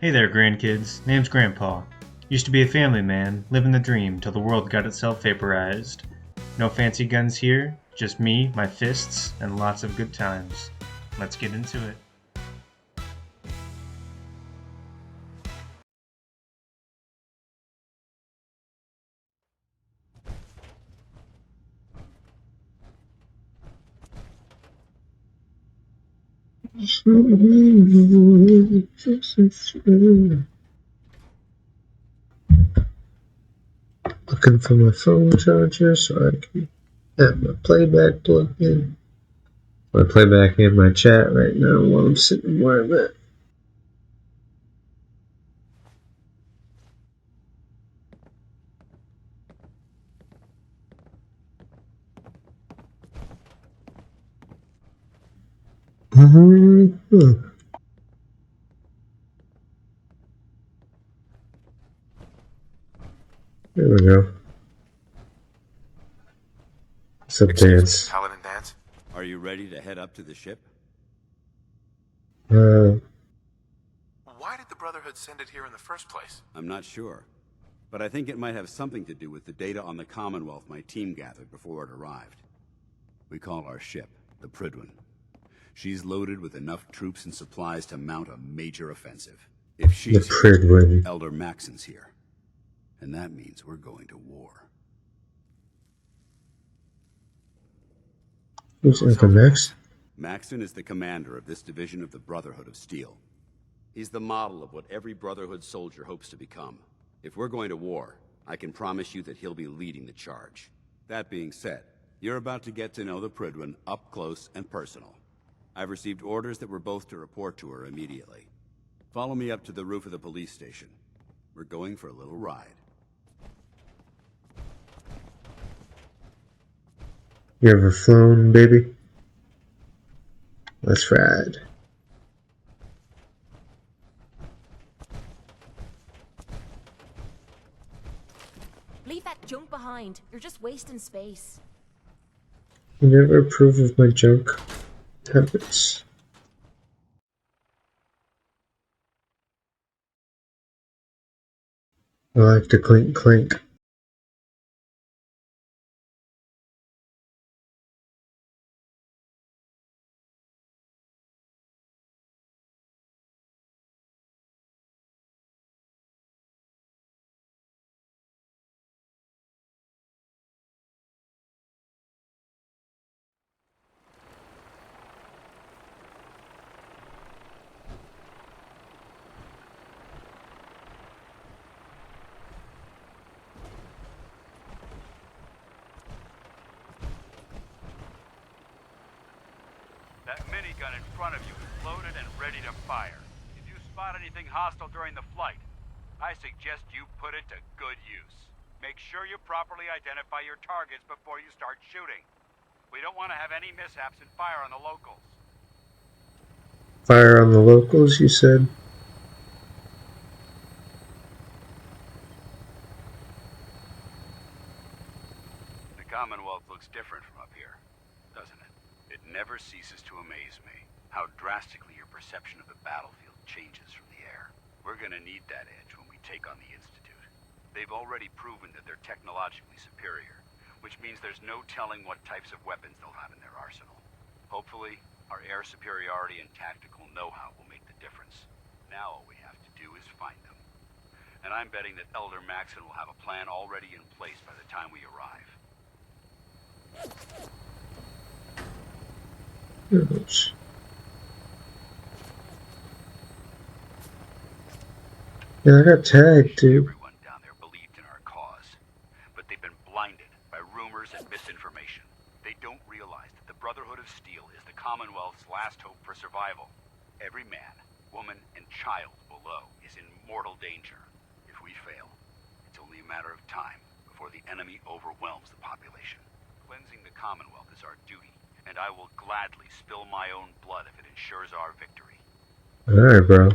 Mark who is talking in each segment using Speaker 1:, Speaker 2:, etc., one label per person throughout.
Speaker 1: Hey there, grandkids. Name's Grandpa. Used to be a family man, living the dream till the world got itself vaporized. No fancy guns here, just me, my fists, and lots of good times. Let's get into it.
Speaker 2: Looking for my phone charger so I can have my playback plugged in. My playback in my chat right now while I'm sitting where I'm at. There we go. What's up, Dance?
Speaker 3: Paladin Dance?
Speaker 4: Are you ready to head up to the ship?
Speaker 3: Why did the Brotherhood send it here in the first place?
Speaker 4: I'm not sure, but I think it might have something to do with the data on the Commonwealth my team gathered before it arrived. We call our ship the Prydwen. She's loaded with enough troops and supplies to mount a major offensive. If she's
Speaker 2: the Prydwen.
Speaker 4: Elder Maxson's here, and that means we're going to war.
Speaker 2: Who's Elder Max?
Speaker 4: Maxson is the commander of this division of the Brotherhood of Steel. He's the model of what every Brotherhood soldier hopes to become. If we're going to war, I can promise you that he'll be leading the charge. That being said, you're about to get to know the Prydwen up close and personal. I've received orders that we're both to report to her immediately. Follow me up to the roof of the police station. We're going for a little ride.
Speaker 2: You ever flown, baby? Let's ride.
Speaker 5: Leave that junk behind. You're just wasting space.
Speaker 2: You never approve of my junk habits. I like to clink clink.
Speaker 6: That minigun in front of you is loaded and ready to fire. If you spot anything hostile during the flight, I suggest you put it to good use. Make sure you properly identify your targets before you start shooting. We don't want to have any mishaps and fire on the locals.
Speaker 2: Fire on the locals, you said?
Speaker 6: The Commonwealth looks different from up here, doesn't it? It never ceases to amaze me how drastically your perception of the battlefield changes from the air. We're gonna need that edge when we take on the Institute. They've already proven that they're technologically superior, which means there's no telling what types of weapons they'll have in their arsenal. Hopefully, our air superiority and tactical know-how will make the difference. Now all we have to do is find them. And I'm betting that Elder Maxson will have a plan already in place by the time we arrive.
Speaker 2: Yes. Yeah, I got tagged, dude.
Speaker 6: Everyone down there believed in our cause, but they've been blinded by rumors and misinformation. They don't realize that the Brotherhood of Steel is the Commonwealth's last hope for survival. Every man, woman, and child below is in mortal danger. If we fail, it's only a matter of time before the enemy overwhelms the population. Cleansing the Commonwealth is our duty, and I will gladly spill my own blood if it ensures our victory.
Speaker 2: Alright, bro.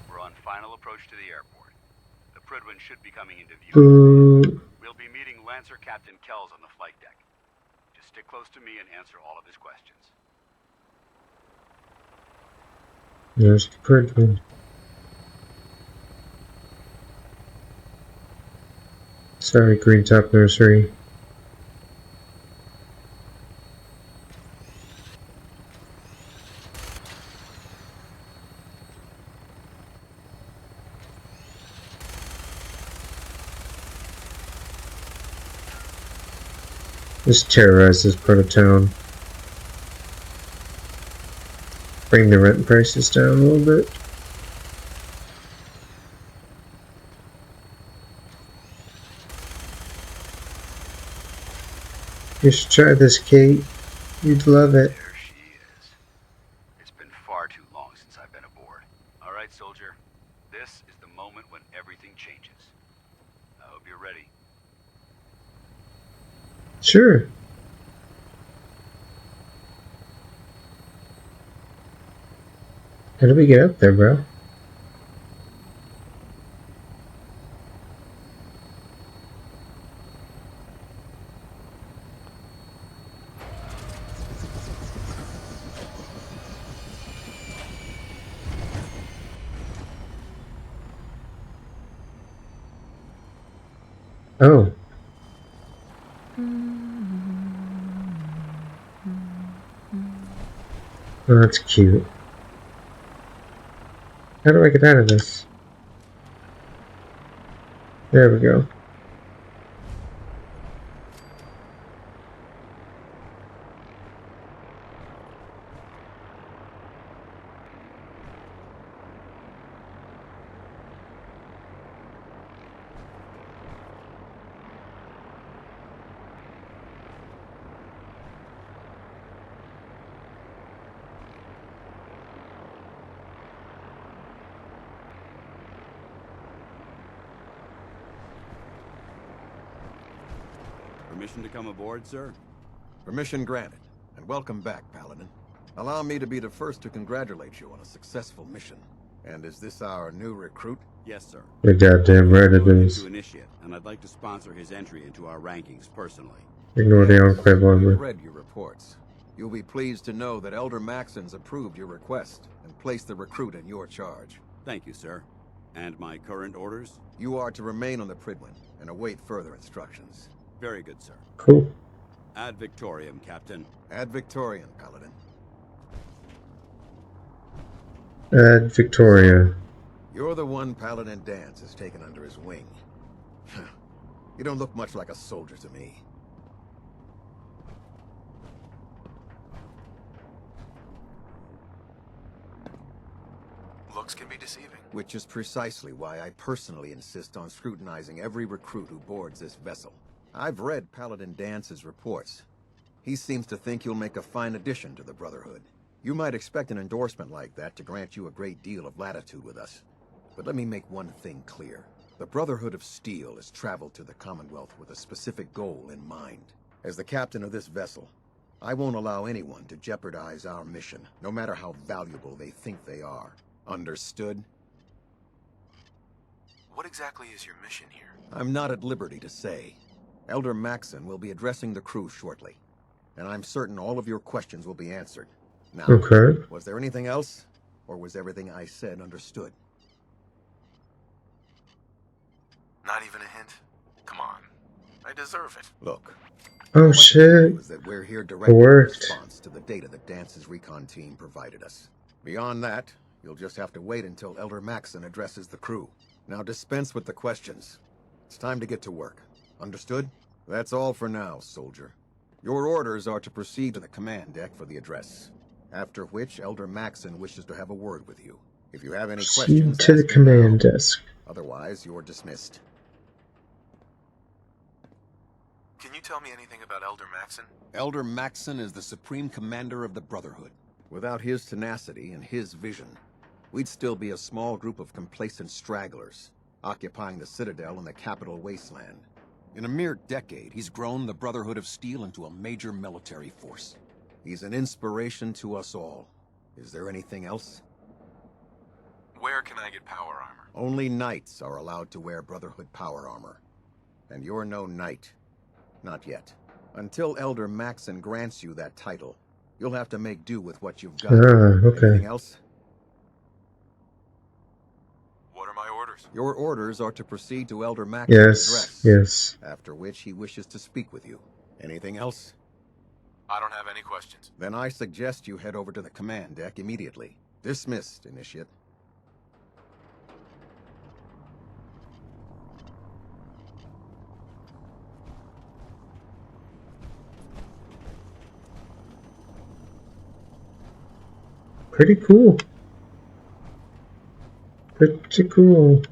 Speaker 6: We're on final approach to the airport. The Prydwen should be coming into view.
Speaker 2: Boo.
Speaker 6: We'll be meeting Lancer Captain Kells on the flight deck. Just stick close to me and answer all of his questions.
Speaker 2: There's the Prydwen. Sorry, Green Top Nursery. Just terrorize this part of town. Bring the rent prices down a little bit. You should try this, Cait. You'd love it.
Speaker 6: There she is. It's been far too long since I've been aboard. All right, soldier. This is the moment when everything changes. I hope you're ready.
Speaker 2: Sure. How do we get up there, bro? Oh. Oh, that's cute. How do I get out of this? There we go.
Speaker 4: Permission to come aboard, sir?
Speaker 3: Permission granted, and welcome back, Paladin. Allow me to be the first to congratulate you on a successful mission. And is this our new recruit?
Speaker 4: Yes, sir.
Speaker 2: You're goddamn right it is.
Speaker 4: To initiate, and I'd like to sponsor his entry into our rankings personally.
Speaker 2: Ignore the Enclave
Speaker 3: I've
Speaker 2: armor.
Speaker 3: read your reports. You'll be pleased to know that Elder Maxson's approved your request and placed the recruit in your charge.
Speaker 4: Thank you, sir. And my current orders?
Speaker 3: You are to remain on the Prydwen and await further instructions.
Speaker 4: Very good, sir.
Speaker 2: Cool.
Speaker 4: Ad Victoriam, Captain.
Speaker 3: Ad Victorian, Paladin.
Speaker 2: Ad Victoria.
Speaker 3: You're the one Paladin Danse has taken under his wing. You don't look much like a soldier to me.
Speaker 7: Looks can be deceiving.
Speaker 3: Which is precisely why I personally insist on scrutinizing every recruit who boards this vessel. I've read Paladin Dance's reports. He seems to think you'll make a fine addition to the Brotherhood. You might expect an endorsement like that to grant you a great deal of latitude with us. But let me make one thing clear. The Brotherhood of Steel has traveled to the Commonwealth with a specific goal in mind. As the captain of this vessel, I won't allow anyone to jeopardize our mission, no matter how valuable they think they are. Understood?
Speaker 7: What exactly is your mission here?
Speaker 3: I'm not at liberty to say. Elder Maxson will be addressing the crew shortly, and I'm certain all of your questions will be answered. Now,
Speaker 2: Okay.
Speaker 3: was there anything else, or was everything I said understood?
Speaker 7: Not even a hint? Come on. I deserve it.
Speaker 3: Look.
Speaker 2: Oh
Speaker 3: what
Speaker 2: shit.
Speaker 3: is that we're here directly in
Speaker 2: Worked.
Speaker 3: response to the data that Dance's recon team provided us. Beyond that, you'll just have to wait until Elder Maxson addresses the crew. Now dispense with the questions. It's time to get to work. Understood? That's all for now, soldier. Your orders are to proceed to the command deck for the address. After which, Elder Maxson wishes to have a word with you. If you have any
Speaker 2: Proceed
Speaker 3: questions,
Speaker 2: to the
Speaker 3: ask me
Speaker 2: command
Speaker 3: now.
Speaker 2: desk.
Speaker 3: Otherwise, you're dismissed.
Speaker 7: Can you tell me anything about Elder Maxson?
Speaker 3: Elder Maxson is the supreme commander of the Brotherhood. Without his tenacity and his vision, we'd still be a small group of complacent stragglers, occupying the Citadel and the capital wasteland. In a mere decade, he's grown the Brotherhood of Steel into a major military force. He's an inspiration to us all. Is there anything else?
Speaker 7: Where can I get power armor?
Speaker 3: Only knights are allowed to wear Brotherhood power armor. And you're no knight. Not yet. Until Elder Maxson grants you that title, you'll have to make do with what you've got.
Speaker 2: Ah, okay.
Speaker 3: Anything else? Your orders are to proceed to Elder Maxson's address.
Speaker 2: Yes.
Speaker 3: After which he wishes to speak with you. Anything else?
Speaker 7: I don't have any questions.
Speaker 3: Then I suggest you head over to the command deck immediately. Dismissed, Initiate.
Speaker 2: Pretty cool. Pretty cool.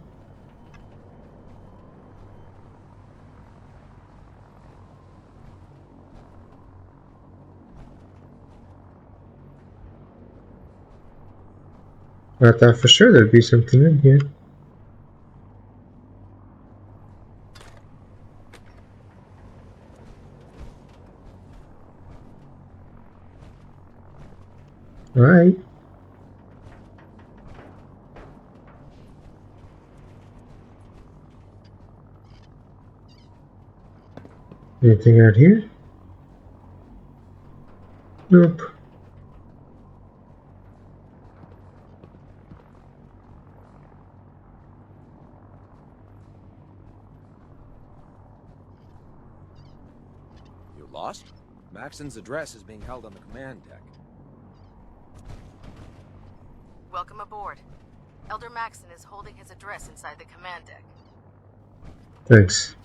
Speaker 2: I thought for sure there'd be something in here. Alright. Anything out here? Nope.
Speaker 8: You lost? Maxson's address is being held on the command deck.
Speaker 9: Welcome aboard. Elder Maxson is holding his address inside the command deck.
Speaker 2: Thanks.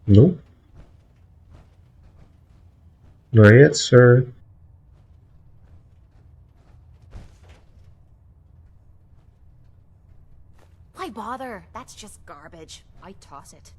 Speaker 2: Nope. Not yet, sir.
Speaker 5: Why bother? That's just garbage. I toss it.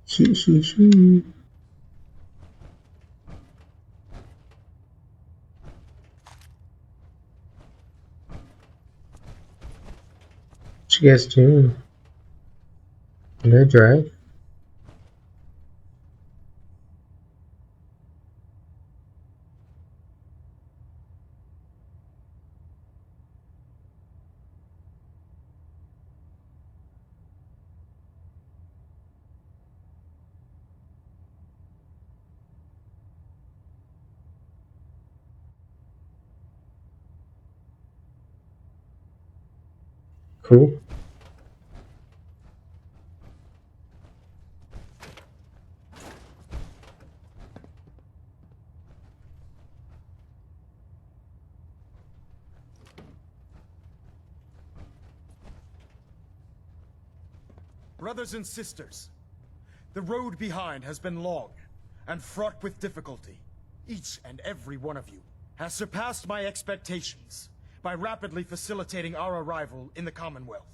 Speaker 2: Hee hee hee. What you guys doing? Can I drive? Cool.
Speaker 10: Brothers and sisters, the road behind has been long and fraught with difficulty. Each and every one of you has surpassed my expectations by rapidly facilitating our arrival in the Commonwealth.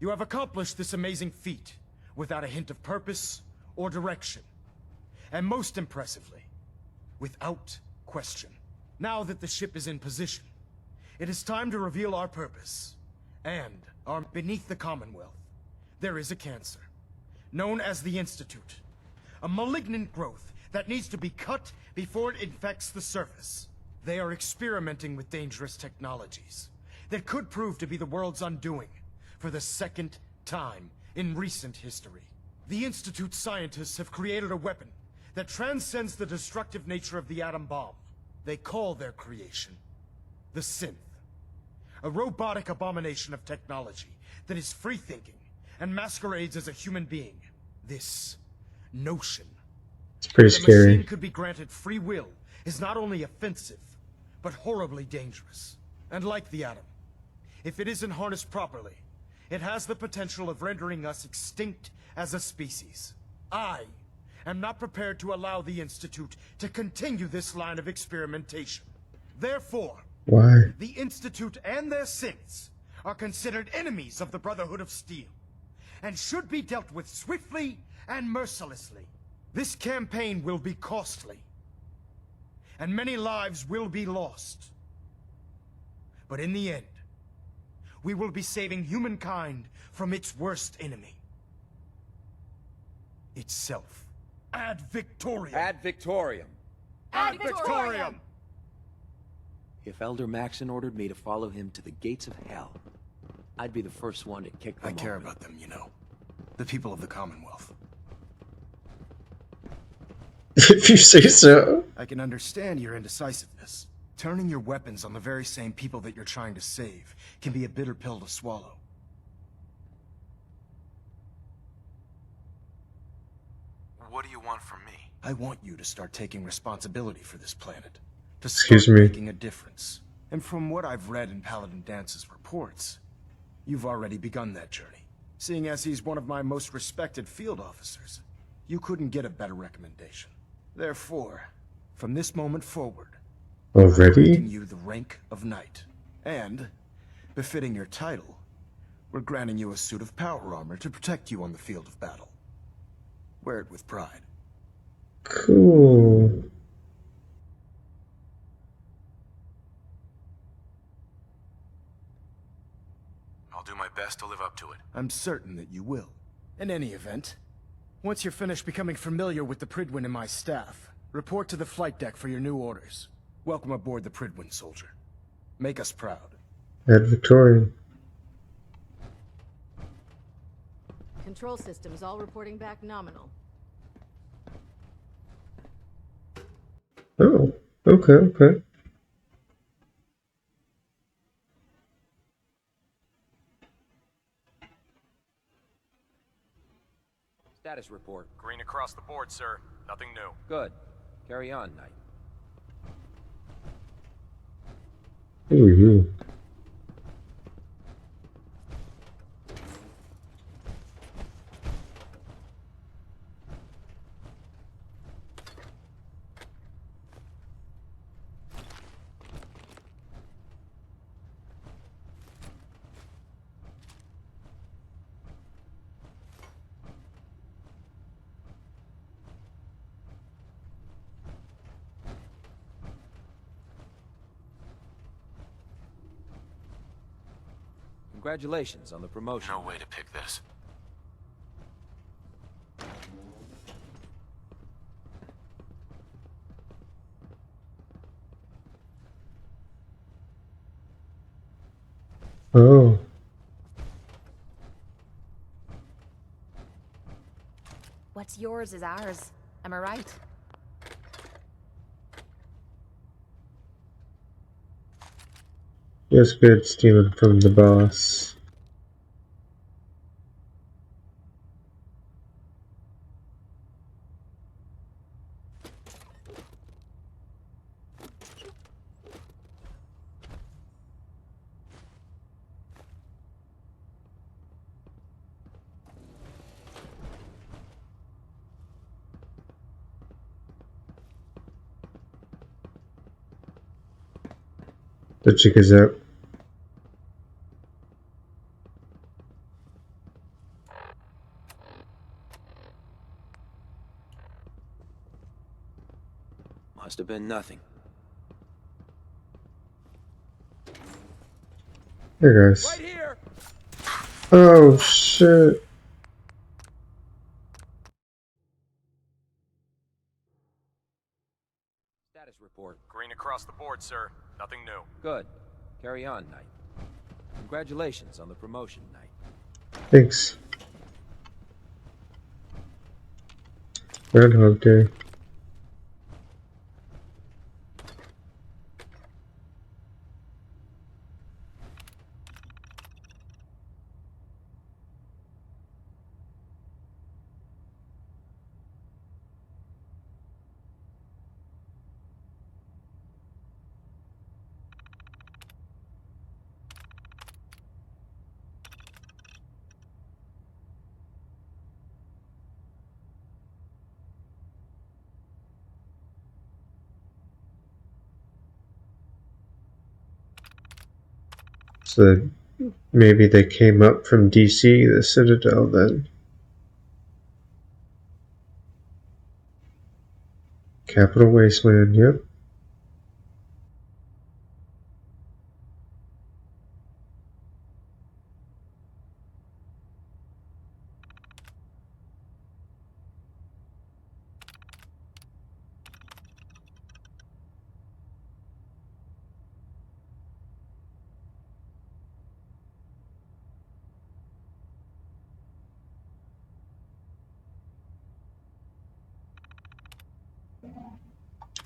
Speaker 10: You have accomplished this amazing feat without a hint of purpose or direction. And most impressively, without question. Now that the ship is in position, it is time to reveal our purpose. And beneath the Commonwealth, there is a cancer, known as the Institute. A malignant growth that needs to be cut before it infects the surface. They are experimenting with dangerous technologies that could prove to be the world's undoing for the second time in recent history. The Institute scientists have created a weapon that transcends the destructive nature of the atom bomb. They call their creation the Synth, a robotic abomination of technology that is free-thinking and masquerades as a human being. This notion
Speaker 2: It's pretty
Speaker 10: that a
Speaker 2: scary.
Speaker 10: machine could be granted free will is not only offensive, but horribly dangerous. And like the atom, if it isn't harnessed properly, it has the potential of rendering us extinct as a species. I am not prepared to allow the Institute to continue this line of experimentation. Therefore,
Speaker 2: Why?
Speaker 10: the Institute and their synths are considered enemies of the Brotherhood of Steel, and should be dealt with swiftly and mercilessly. This campaign will be costly, and many lives will be lost. But in the end, we will be saving humankind from its worst enemy. Itself. Ad Victoriam!
Speaker 8: Ad Victoriam!
Speaker 10: Ad Victoriam!
Speaker 11: If Elder Maxson ordered me to follow him to the gates of hell, I'd be the first one to kick them
Speaker 10: I care
Speaker 11: open.
Speaker 10: about them, you know. The people of the Commonwealth.
Speaker 2: If you say so.
Speaker 10: I can understand your indecisiveness. Turning your weapons on the very same people that you're trying to save can be a bitter pill to swallow.
Speaker 7: What do you want from me?
Speaker 10: I want you to start taking responsibility for this planet. To
Speaker 2: Excuse
Speaker 10: start
Speaker 2: me.
Speaker 10: making a difference. And from what I've read in Paladin Dance's reports, you've already begun that journey. Seeing as he's one of my most respected field officers, you couldn't get a better recommendation. Therefore, from this moment forward, I'm
Speaker 2: Already?
Speaker 10: granting you the rank of knight. And, befitting your title, we're granting you a suit of power armor to protect you on the field of battle. Wear it with pride.
Speaker 2: Cool.
Speaker 7: I'll do my best to live up to it.
Speaker 10: I'm certain that you will. In any event, once you're finished becoming familiar with the Prydwen and my staff, report to the flight deck for your new orders. Welcome aboard the Prydwen, soldier. Make us proud.
Speaker 2: Ad Victoriam.
Speaker 9: Control systems all reporting back nominal.
Speaker 2: Oh, okay.
Speaker 8: Status report.
Speaker 12: Green across the board, sir. Nothing new.
Speaker 8: Good. Carry on, Knight.
Speaker 2: Ooh.
Speaker 8: Congratulations on the promotion.
Speaker 7: No way to pick this.
Speaker 2: Oh.
Speaker 5: What's yours is ours. Am I right?
Speaker 2: Just good stealing from the boss. The chick is out.
Speaker 11: Must have been nothing.
Speaker 2: Hey guys.
Speaker 8: Right here!
Speaker 2: Oh shit.
Speaker 8: Status report.
Speaker 12: Green across the board, sir. Nothing new.
Speaker 8: Good. Carry on, Knight. Congratulations on the promotion, Knight.
Speaker 2: Thanks. Groundhog Day. So Maybe they came up from DC, the Citadel, then. Capital Wasteland, yep.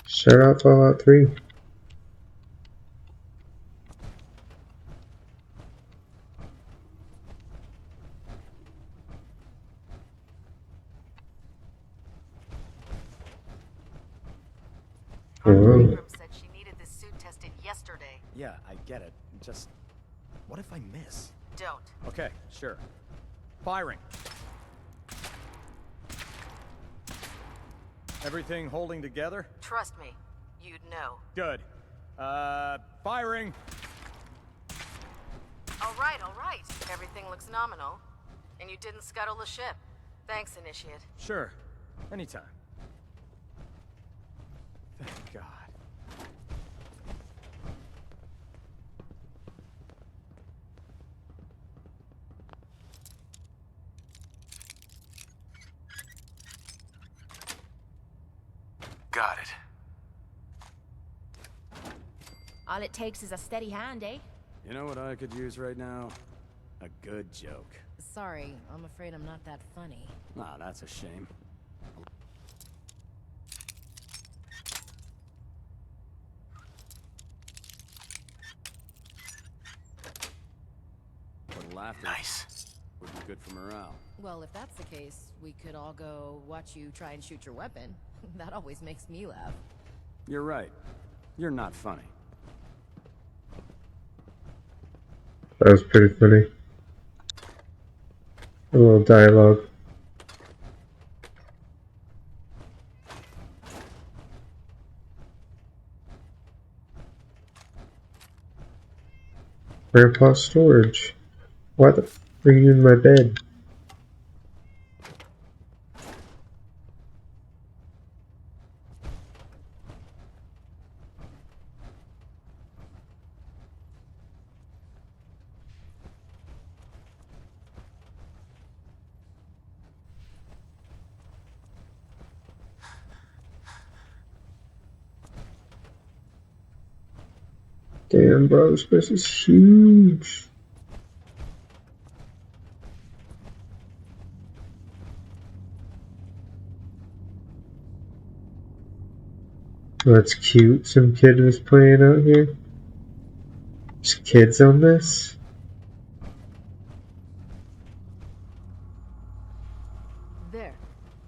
Speaker 2: Shout out Fallout 3.
Speaker 9: Harper Ingram said she needed this suit tested yesterday.
Speaker 13: Yeah, I get it. Just... what if I miss?
Speaker 9: Don't.
Speaker 12: Okay, sure. Firing. Everything holding together?
Speaker 9: Trust me, you'd know.
Speaker 12: Good. Firing.
Speaker 9: All right. Everything looks nominal. And you didn't scuttle the ship. Thanks, Initiate.
Speaker 12: Sure. Anytime. Thank God.
Speaker 7: Got it.
Speaker 5: All it takes is a steady hand, eh?
Speaker 13: You know what I could use right now? A good joke.
Speaker 14: Sorry, I'm afraid I'm not that funny.
Speaker 13: Ah, that's a shame. But laughter would be good for morale.
Speaker 14: Well, if that's the case, we could all go watch you try and shoot your weapon. That always makes me laugh.
Speaker 13: You're right. You're not funny.
Speaker 2: That was pretty funny. A little dialogue. Grandpa's storage. Why the f are you in my bed? Damn, bro, this place is huge. That's cute. Some kid was playing out here. There's kids on this.
Speaker 9: There.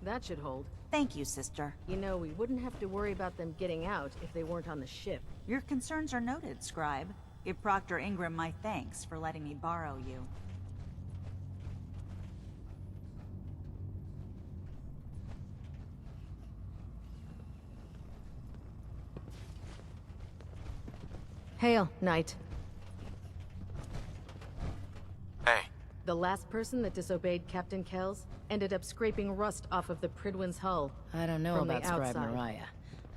Speaker 9: That should hold.
Speaker 15: Thank you, sister.
Speaker 9: You know, we wouldn't have to worry about them getting out if they weren't on the ship.
Speaker 15: Your concerns are noted, Scribe. Give Proctor Ingram my thanks for letting me borrow you.
Speaker 9: Hail, Knight.
Speaker 7: Hey.
Speaker 9: The last person that disobeyed Captain Kells ended up scraping rust off of the Prydwen's hull.
Speaker 14: I don't know
Speaker 9: from
Speaker 14: about
Speaker 9: the
Speaker 14: Scribe
Speaker 9: outside.
Speaker 14: Mariah.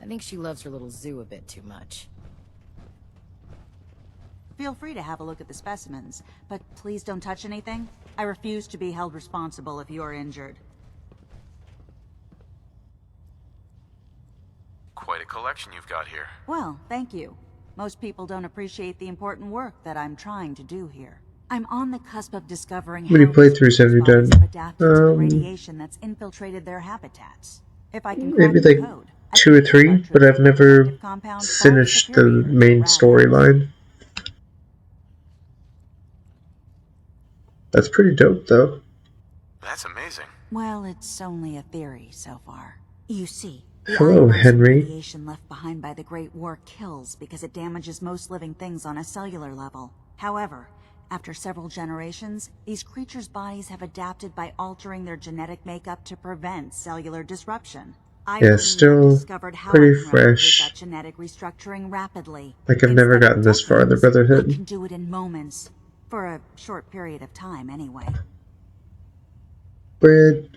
Speaker 14: I think she loves her little zoo a bit too much.
Speaker 15: Feel free to have a look at the specimens, but please don't touch anything. I refuse to be held responsible if you are injured.
Speaker 7: Quite a collection you've got here.
Speaker 15: Well, thank you. Most people don't appreciate the important work that I'm trying to do here. I'm on the cusp of discovering
Speaker 2: How many
Speaker 15: how
Speaker 2: playthroughs have you done?
Speaker 15: adapted to the radiation that's infiltrated their habitats. If I can
Speaker 2: Maybe
Speaker 15: crack the
Speaker 2: like
Speaker 15: code,
Speaker 2: 2 or 3, but I've never finished the main storyline. That's pretty dope, though.
Speaker 7: That's amazing.
Speaker 15: well, it's only a theory so far. You see,
Speaker 2: Hello, Henry.
Speaker 15: radiation left behind by the Great War kills because it damages most living things on a cellular level. However, after several generations, these creatures' bodies have adapted by altering their genetic makeup to prevent cellular disruption. I
Speaker 2: Yeah, still
Speaker 15: discovered how
Speaker 2: pretty
Speaker 15: I can replicate
Speaker 2: fresh.
Speaker 15: that genetic restructuring rapidly.
Speaker 2: Like I've never gotten this far in the
Speaker 15: I
Speaker 2: Brotherhood.
Speaker 15: can do it in moments. For a short period of time, anyway.
Speaker 2: Bread.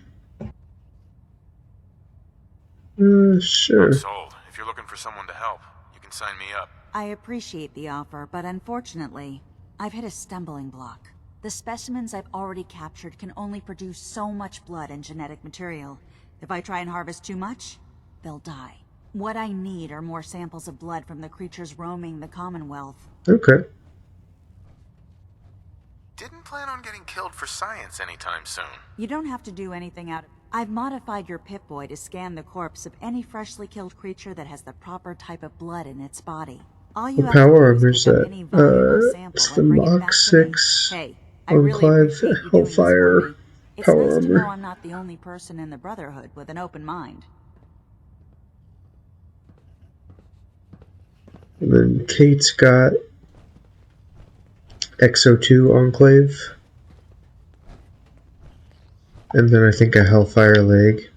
Speaker 2: Sure.
Speaker 7: I'm sold. If you're looking for someone to help, you can sign me up.
Speaker 15: I appreciate the offer, but unfortunately, I've hit a stumbling block. The specimens I've already captured can only produce so much blood and genetic material. If I try and harvest too much, they'll die. What I need are more samples of blood from the creatures roaming the Commonwealth.
Speaker 2: Okay.
Speaker 7: Didn't plan on getting killed for science anytime soon.
Speaker 15: You don't have to do anything out of... I've modified your Pip-Boy to scan the corpse of any freshly killed creature that has the proper type of blood in its body. All you
Speaker 2: What
Speaker 15: have to
Speaker 2: power
Speaker 15: do
Speaker 2: armor
Speaker 15: is
Speaker 2: is
Speaker 15: pick up
Speaker 2: that?
Speaker 15: any valuable sample
Speaker 2: It's the
Speaker 15: and bring it
Speaker 2: Mach
Speaker 15: back to me.
Speaker 2: 6
Speaker 15: Hey, I really
Speaker 2: Enclave
Speaker 15: appreciate you doing this for
Speaker 2: Hellfire
Speaker 15: me. It's
Speaker 2: power
Speaker 15: nice to know
Speaker 2: armor.
Speaker 15: I'm not the only person in the Brotherhood with an open mind.
Speaker 2: And then Cait's got XO2 Enclave. And then I think a Hellfire leg.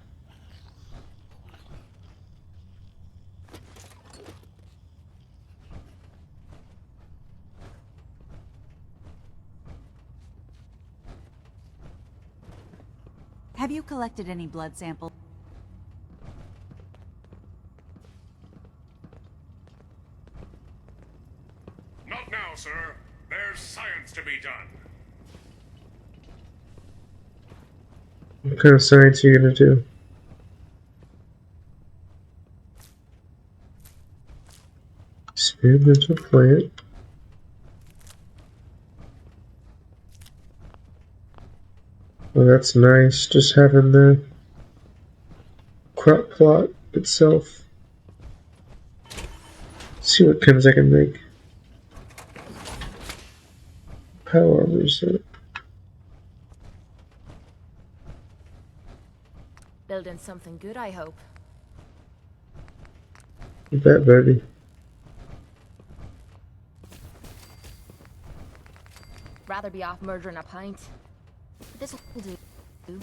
Speaker 15: Have you collected any blood samples?
Speaker 16: Not now, sir. There's science to be done.
Speaker 2: What kind of science are you gonna do? Experimental plant. Oh, that's nice. Just having the crop plot itself. Let's see what kinds I can make. Power armor set.
Speaker 5: Building something good, I hope.
Speaker 2: You bet, baby.
Speaker 5: Rather be off murdering a pint. This will do.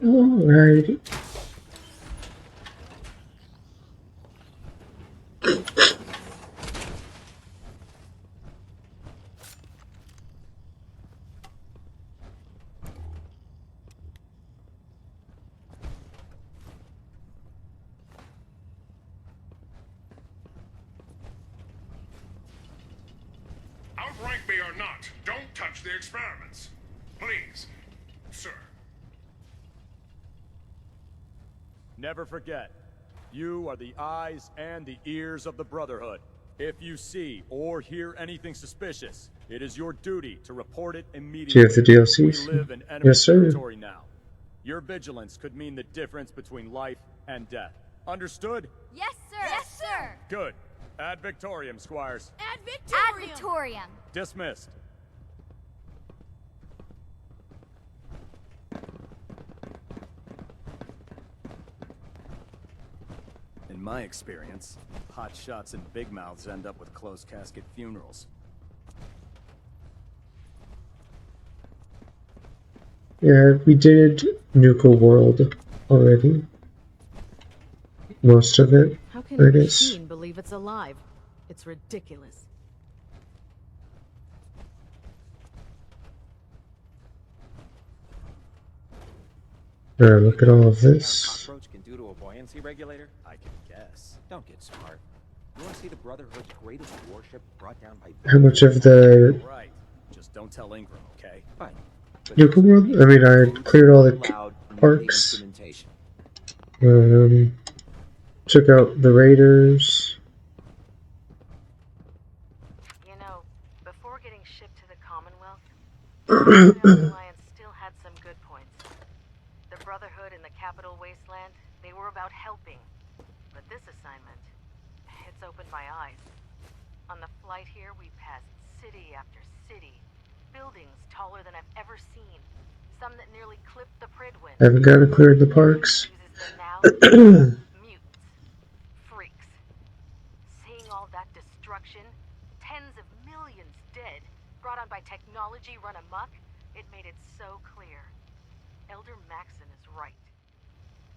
Speaker 2: Alrighty.
Speaker 16: Outrank me or not, don't touch the experiments. Please, sir.
Speaker 12: Never forget, you are the eyes and the ears of the Brotherhood. If you see or hear anything suspicious, it is your duty to report it immediately.
Speaker 2: Do you have the DLCs?
Speaker 12: We live in enemy
Speaker 2: Yes, sir.
Speaker 12: territory now. Your vigilance could mean the difference between life and death. Understood?
Speaker 17: Yes, sir. Yes, sir.
Speaker 12: Good. Ad Victoriam, squires.
Speaker 17: Ad Victoriam. Ad Victoriam.
Speaker 12: Dismissed.
Speaker 13: In my experience, hot shots and big mouths end up with closed casket funerals.
Speaker 2: Yeah, we did Nuka World already. Most of it,
Speaker 9: How can
Speaker 2: I
Speaker 9: a
Speaker 2: guess.
Speaker 9: machine believe it's alive? It's ridiculous.
Speaker 2: Look at all of this.
Speaker 11: Cockroach can do to a buoyancy regulator? I can guess. Don't get smart. You want to see the Brotherhood's greatest warship brought down by...
Speaker 2: How much of the
Speaker 13: Right. Just don't tell Ingram, okay?
Speaker 11: Fine.
Speaker 2: Nuka World? I mean, I cleared all the arcs. Took out the raiders.
Speaker 9: You know, before getting shipped to the Commonwealth, the Alliance still had some good points. The Brotherhood in the capital wasteland, they were about helping. But this assignment, it's opened my eyes. On the flight here, we passed city after city. Buildings taller than I've ever seen. Some that nearly clipped the Prydwen.
Speaker 2: Haven't got to clear the parks.
Speaker 9: Mutants. Freaks. Seeing all that destruction, tens of millions dead, brought on by technology run amok, it made it so clear. Elder Maxson is right.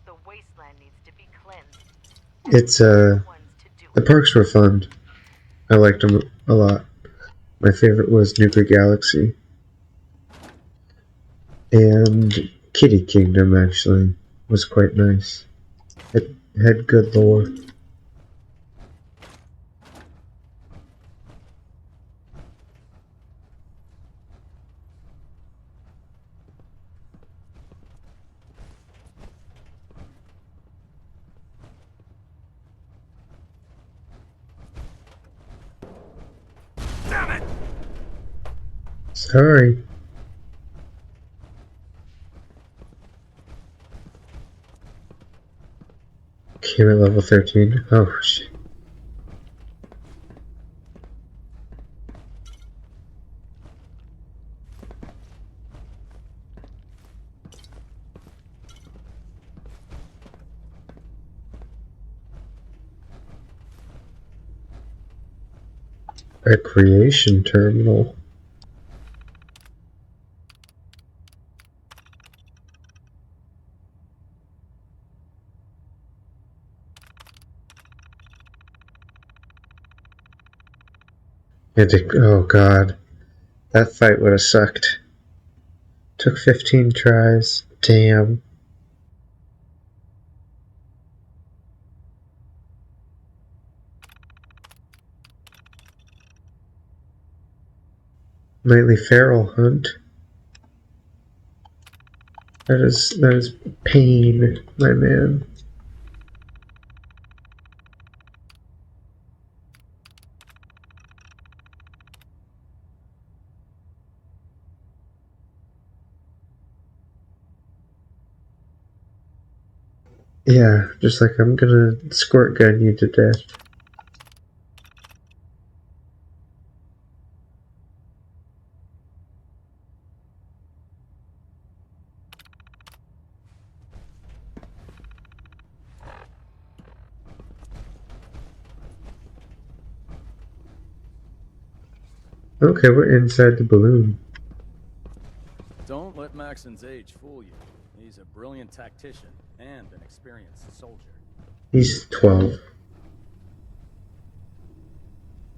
Speaker 9: The wasteland needs to be cleansed.
Speaker 2: It's, the parks were fun. I liked them a lot. My favorite was Nuka Galaxy. And Kitty Kingdom, actually, was quite nice. It had good lore.
Speaker 12: Damn it!
Speaker 2: Sorry. Came at level 13. Oh, shit. Recreation terminal. Oh god, that fight would have sucked. Took 15 tries. Damn. Nightly feral hunt. That is pain, my man. Yeah, just like I'm gonna squirt gun you to death. Okay, we're inside the balloon.
Speaker 13: Don't let Maxson's age fool you. He's a brilliant tactician and an experienced soldier.
Speaker 2: He's 12.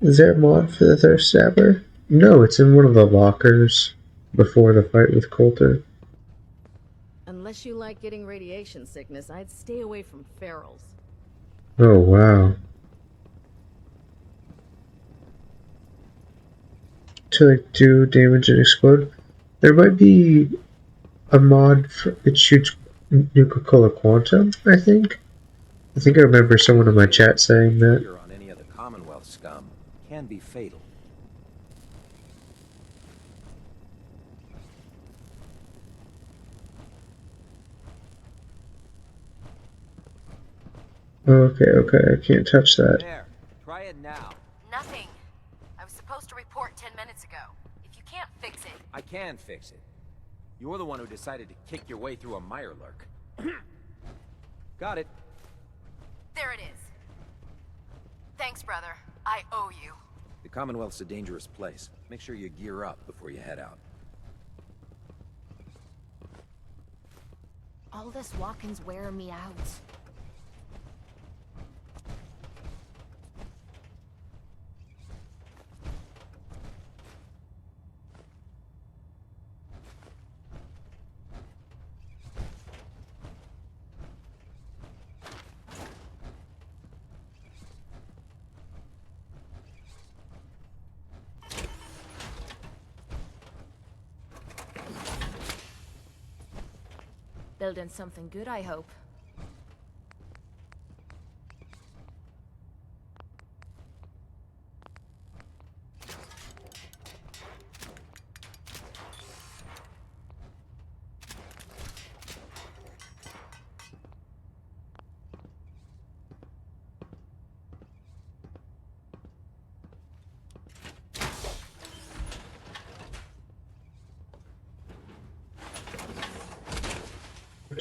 Speaker 2: Is there a mod for the Thirst Stabber? No, it's in one of the lockers before the fight with Coulter.
Speaker 14: Unless you like getting radiation sickness, I'd stay away from ferals.
Speaker 2: Oh, wow. To like do damage and explode. There might be a mod for it shoots Nuka-Cola Quantum, I think. I think I remember someone in my chat saying that.
Speaker 11: On any other Commonwealth scum can be fatal.
Speaker 2: Okay, I can't touch that.
Speaker 11: There, try it now.
Speaker 14: Nothing. I was supposed to report 10 minutes ago. If you can't fix it...
Speaker 11: I can fix it. You're the one who decided to kick your way through a Mirelurk. Got it.
Speaker 14: There it is. Thanks, brother. I owe you.
Speaker 11: The Commonwealth's a dangerous place. Make sure you gear up before you head out.
Speaker 5: All this walking's wearing me out. Building something good, I hope.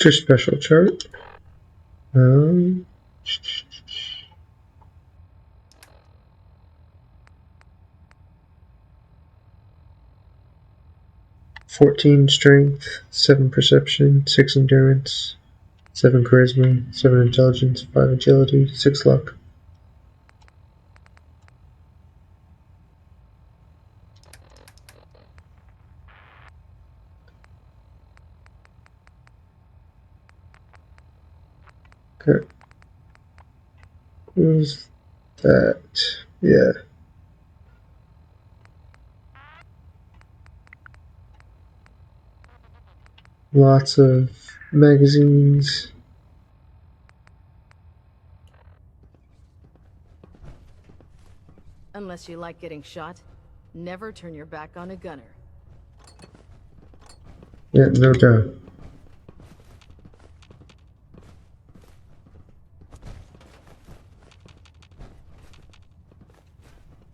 Speaker 2: What's your special chart? 14 strength, 7 perception, 6 endurance, 7 charisma, 7 intelligence, 5 agility, 6 luck. Okay. Who's that? Yeah. Lots of magazines.
Speaker 9: Unless you like getting shot, never turn your back on a gunner.
Speaker 2: Yeah, no doubt.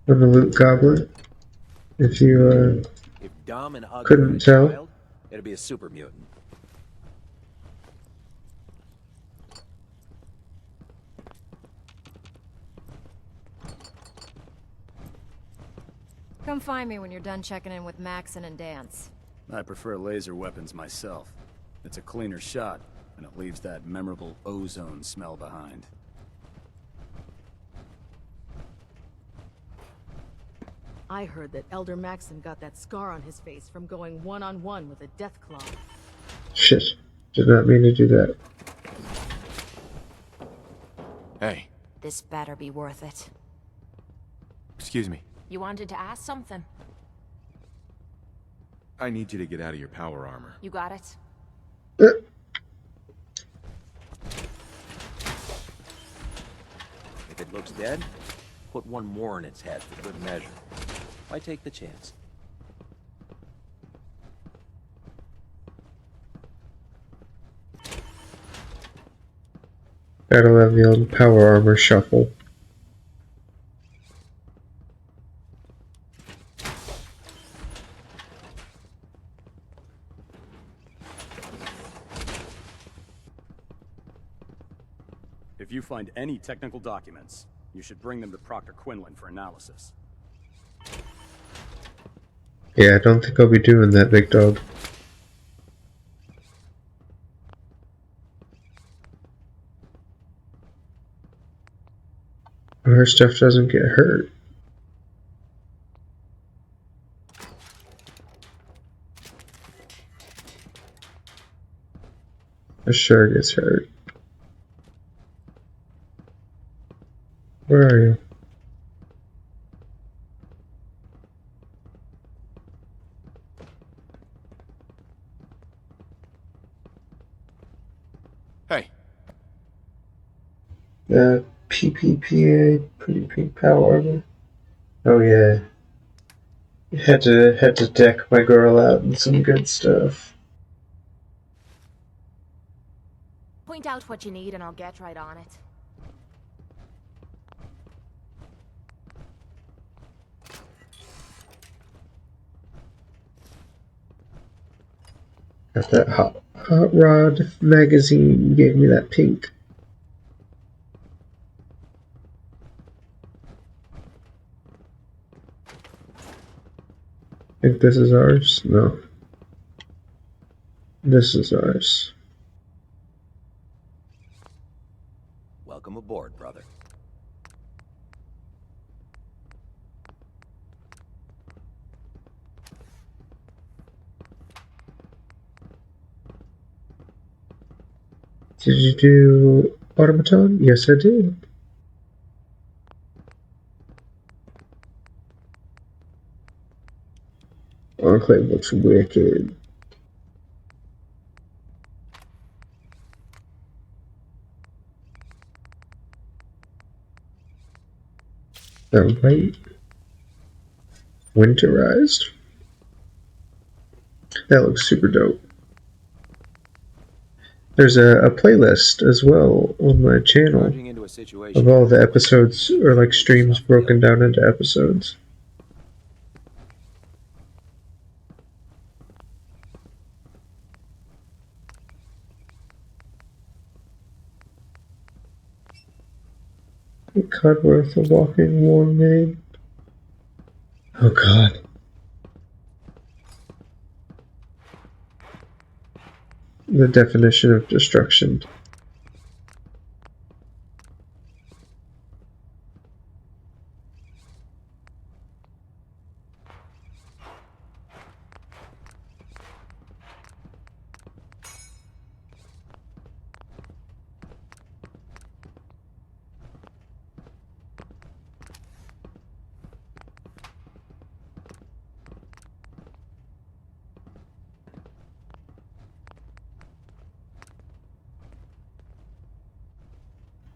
Speaker 2: I'm a loot goblin. If you
Speaker 11: If Dom and Ugly
Speaker 2: couldn't
Speaker 11: were a
Speaker 2: tell.
Speaker 11: child, it'd be a super mutant.
Speaker 14: Come find me when you're done checking in with Maxson and Dance.
Speaker 13: I prefer laser weapons myself. It's a cleaner shot, and it leaves that memorable ozone smell behind.
Speaker 9: I heard that Elder Maxson got that scar on his face from going one-on-one with a Deathclaw.
Speaker 2: Shit. Did not mean to do that.
Speaker 7: Hey,
Speaker 5: This better be worth it.
Speaker 7: excuse me.
Speaker 5: You wanted to ask something?
Speaker 7: I need you to get out of your power armor.
Speaker 5: You got it?
Speaker 11: If it looks dead, put one more in its head for good measure. Why take the chance?
Speaker 2: Gotta have the old power armor shuffle.
Speaker 12: If you find any technical documents, you should bring them to Proctor Quinlan for analysis.
Speaker 2: Yeah, I don't think I'll be doing that, big dog. Her stuff doesn't get hurt. It sure gets hurt. Where are you?
Speaker 7: Hey.
Speaker 2: PPPA, pretty pink power armor. Oh yeah. Had to deck my girl out and some good stuff.
Speaker 5: Point out what you need and I'll get right on it.
Speaker 2: Got that hot rod magazine gave me that pink. Think this is ours? No. This is ours.
Speaker 11: Welcome aboard, brother.
Speaker 2: Did you do automaton? Yes, I did. Enclave looks wicked. Alright. Winterized. That looks super dope. There's a playlist as well on my channel of all the episodes, or like streams broken down into episodes. Cudworth, a walking warm name. Oh god. The definition of destruction.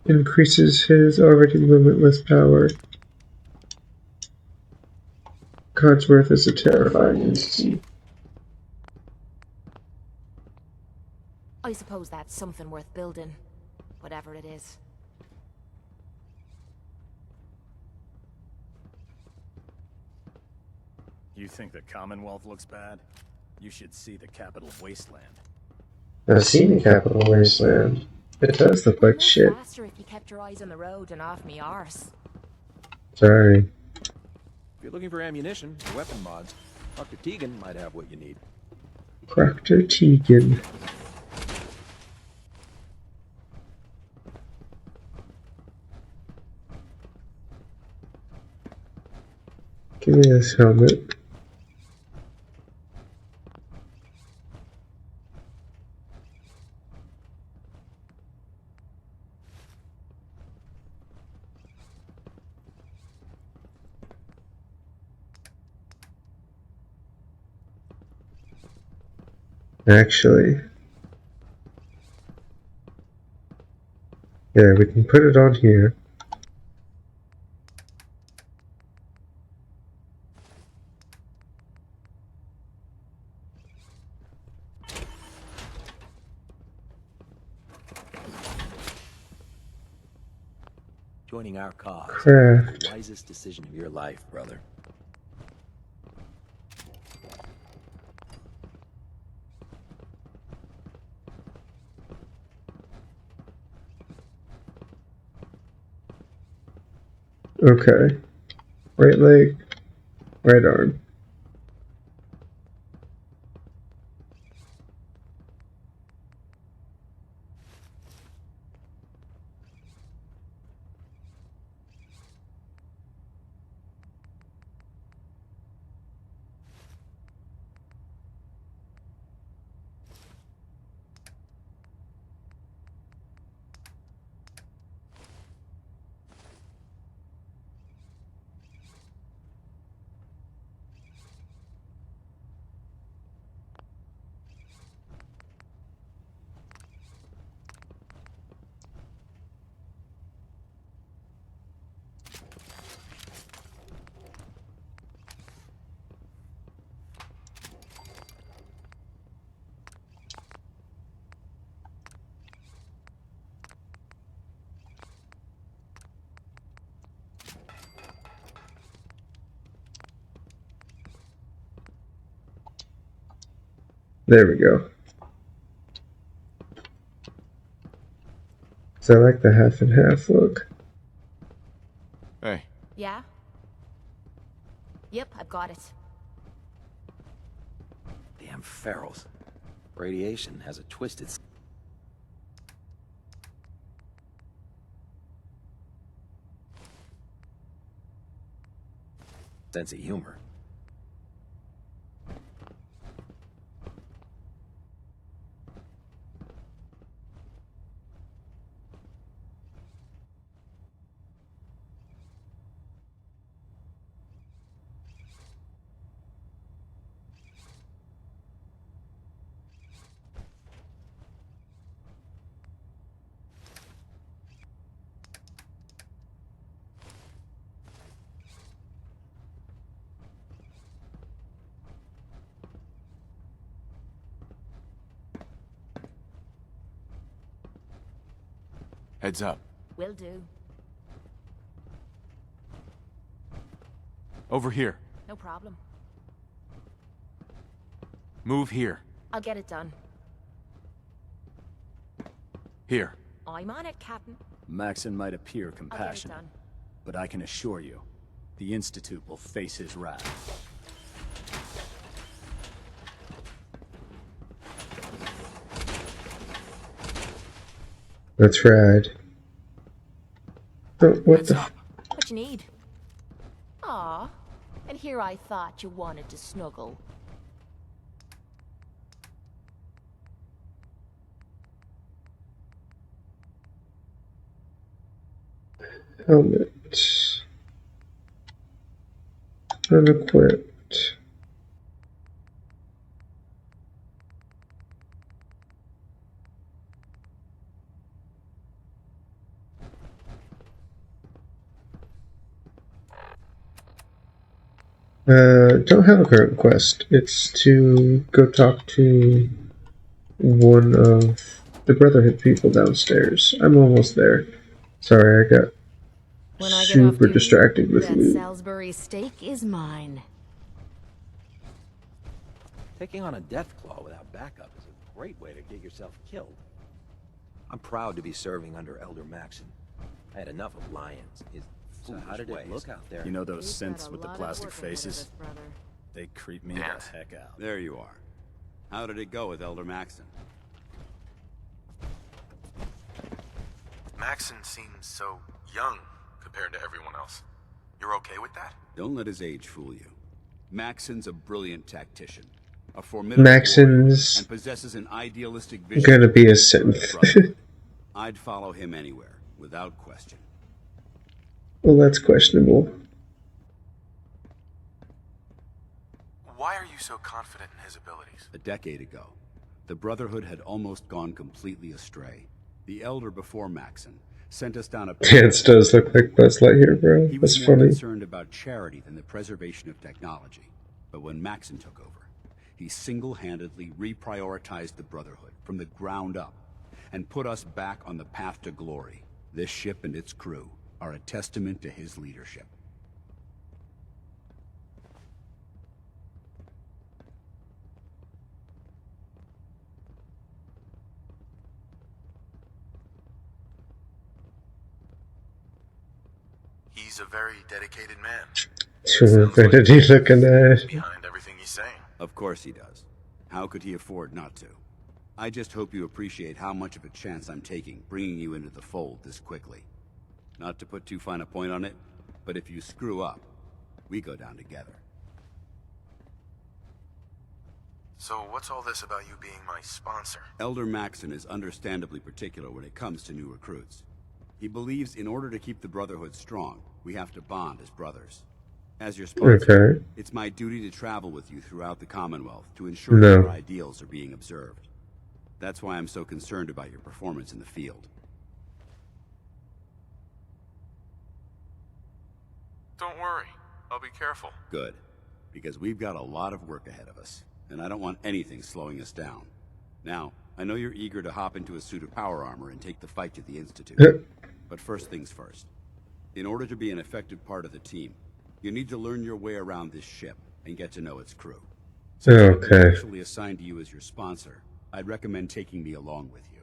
Speaker 2: Increases his already limitless power. Codsworth is a terrifying entity.
Speaker 5: I suppose that's something worth building. Whatever it is.
Speaker 12: You think the Commonwealth looks bad? You should see the capital wasteland.
Speaker 2: I've seen the capital wasteland. It does look like shit.
Speaker 5: Faster if you kept your eyes on the road and off me arse.
Speaker 2: Sorry.
Speaker 11: If you're looking for ammunition or weapon mods, Dr. Tegan might have what you need.
Speaker 2: Proctor Tegan. Give me this helmet. Actually, yeah, we can put it on here.
Speaker 11: Joining our cause.
Speaker 2: Craft.
Speaker 11: The wisest decision of your life, brother.
Speaker 2: Okay. Right leg, right arm. There we go. So I like the half and half look.
Speaker 7: Hey.
Speaker 5: Yeah? Yep, I've got it.
Speaker 11: Damn ferals. Radiation has a twisted sense of humor.
Speaker 7: Heads up.
Speaker 5: Will do.
Speaker 7: Over here.
Speaker 5: No problem.
Speaker 7: Move here.
Speaker 5: I'll get it done.
Speaker 7: Here.
Speaker 5: I'm on it, Captain.
Speaker 13: Maxson might appear
Speaker 5: I'll get it
Speaker 13: compassionate,
Speaker 5: done.
Speaker 13: but I can assure you, the Institute will face his wrath.
Speaker 2: Let's ride. Oh, what the?
Speaker 5: What you need? Aw, and here I thought you wanted to snuggle.
Speaker 2: Helmet. Unequipped. Don't have a current quest. It's to go talk to one of the Brotherhood people downstairs. I'm almost there. Sorry, I got
Speaker 5: When I get off
Speaker 2: super
Speaker 5: duty,
Speaker 2: distracted with
Speaker 5: that
Speaker 2: loot.
Speaker 5: Salisbury steak is mine.
Speaker 11: Taking on a death claw without backup is a great way to get yourself killed. I'm proud to be serving under Elder Maxson. I had enough of lions. So how did it look out there?
Speaker 13: You know those
Speaker 5: You've got
Speaker 13: synths
Speaker 5: a
Speaker 13: with the
Speaker 5: lot of
Speaker 13: plastic
Speaker 5: work ahead of
Speaker 13: faces?
Speaker 5: us, brother.
Speaker 13: They creep me
Speaker 7: Dant.
Speaker 13: the heck out.
Speaker 4: There you are. How did it go with Elder Maxson?
Speaker 7: Maxson seems so young compared to everyone else. You're okay with that?
Speaker 4: Don't let his age fool you. Maxson's a brilliant tactician, a formidable warrior,
Speaker 2: Maxson's
Speaker 4: and possesses an idealistic vision.
Speaker 2: gonna be a
Speaker 4: of the
Speaker 2: synth.
Speaker 4: Brotherhood. I'd follow him anywhere, without question.
Speaker 2: Well, that's questionable.
Speaker 7: Why are you so confident in his abilities?
Speaker 4: A decade ago, the Brotherhood had almost gone completely astray. The Elder before Maxson sent us down a path.
Speaker 2: Dance does look like Buzz Lightyear, bro.
Speaker 4: He was
Speaker 2: That's
Speaker 4: more
Speaker 2: funny.
Speaker 4: concerned about charity than the preservation of technology. But when Maxson took over, he single-handedly reprioritized the Brotherhood from the ground up and put us back on the path to glory. This ship and its crew are a testament to his leadership.
Speaker 7: He's a very dedicated man.
Speaker 2: True infinity looking at.
Speaker 7: Behind everything he's saying.
Speaker 4: Of course he does. How could he afford not to? I just hope you appreciate how much of a chance I'm taking, bringing you into the fold this quickly. Not to put too fine a point on it, but if you screw up, we go down together.
Speaker 7: So what's all this about you being my sponsor?
Speaker 4: Elder Maxson is understandably particular when it comes to new recruits. He believes in order to keep the Brotherhood strong, we have to bond as brothers. As your sponsor,
Speaker 2: Okay.
Speaker 4: it's my duty to travel with you throughout the Commonwealth to ensure
Speaker 2: No.
Speaker 4: that your ideals are being observed. That's why I'm so concerned about your performance in the field.
Speaker 7: Don't worry. I'll be careful.
Speaker 4: Good, because we've got a lot of work ahead of us, and I don't want anything slowing us down. Now, I know you're eager to hop into a suit of power armor and take the fight to the Institute. But first things first. In order to be an effective part of the team, you need to learn your way around this ship and get to know its crew. Since I've been
Speaker 2: Okay.
Speaker 4: actually assigned to you as your sponsor, I'd recommend taking me along with you.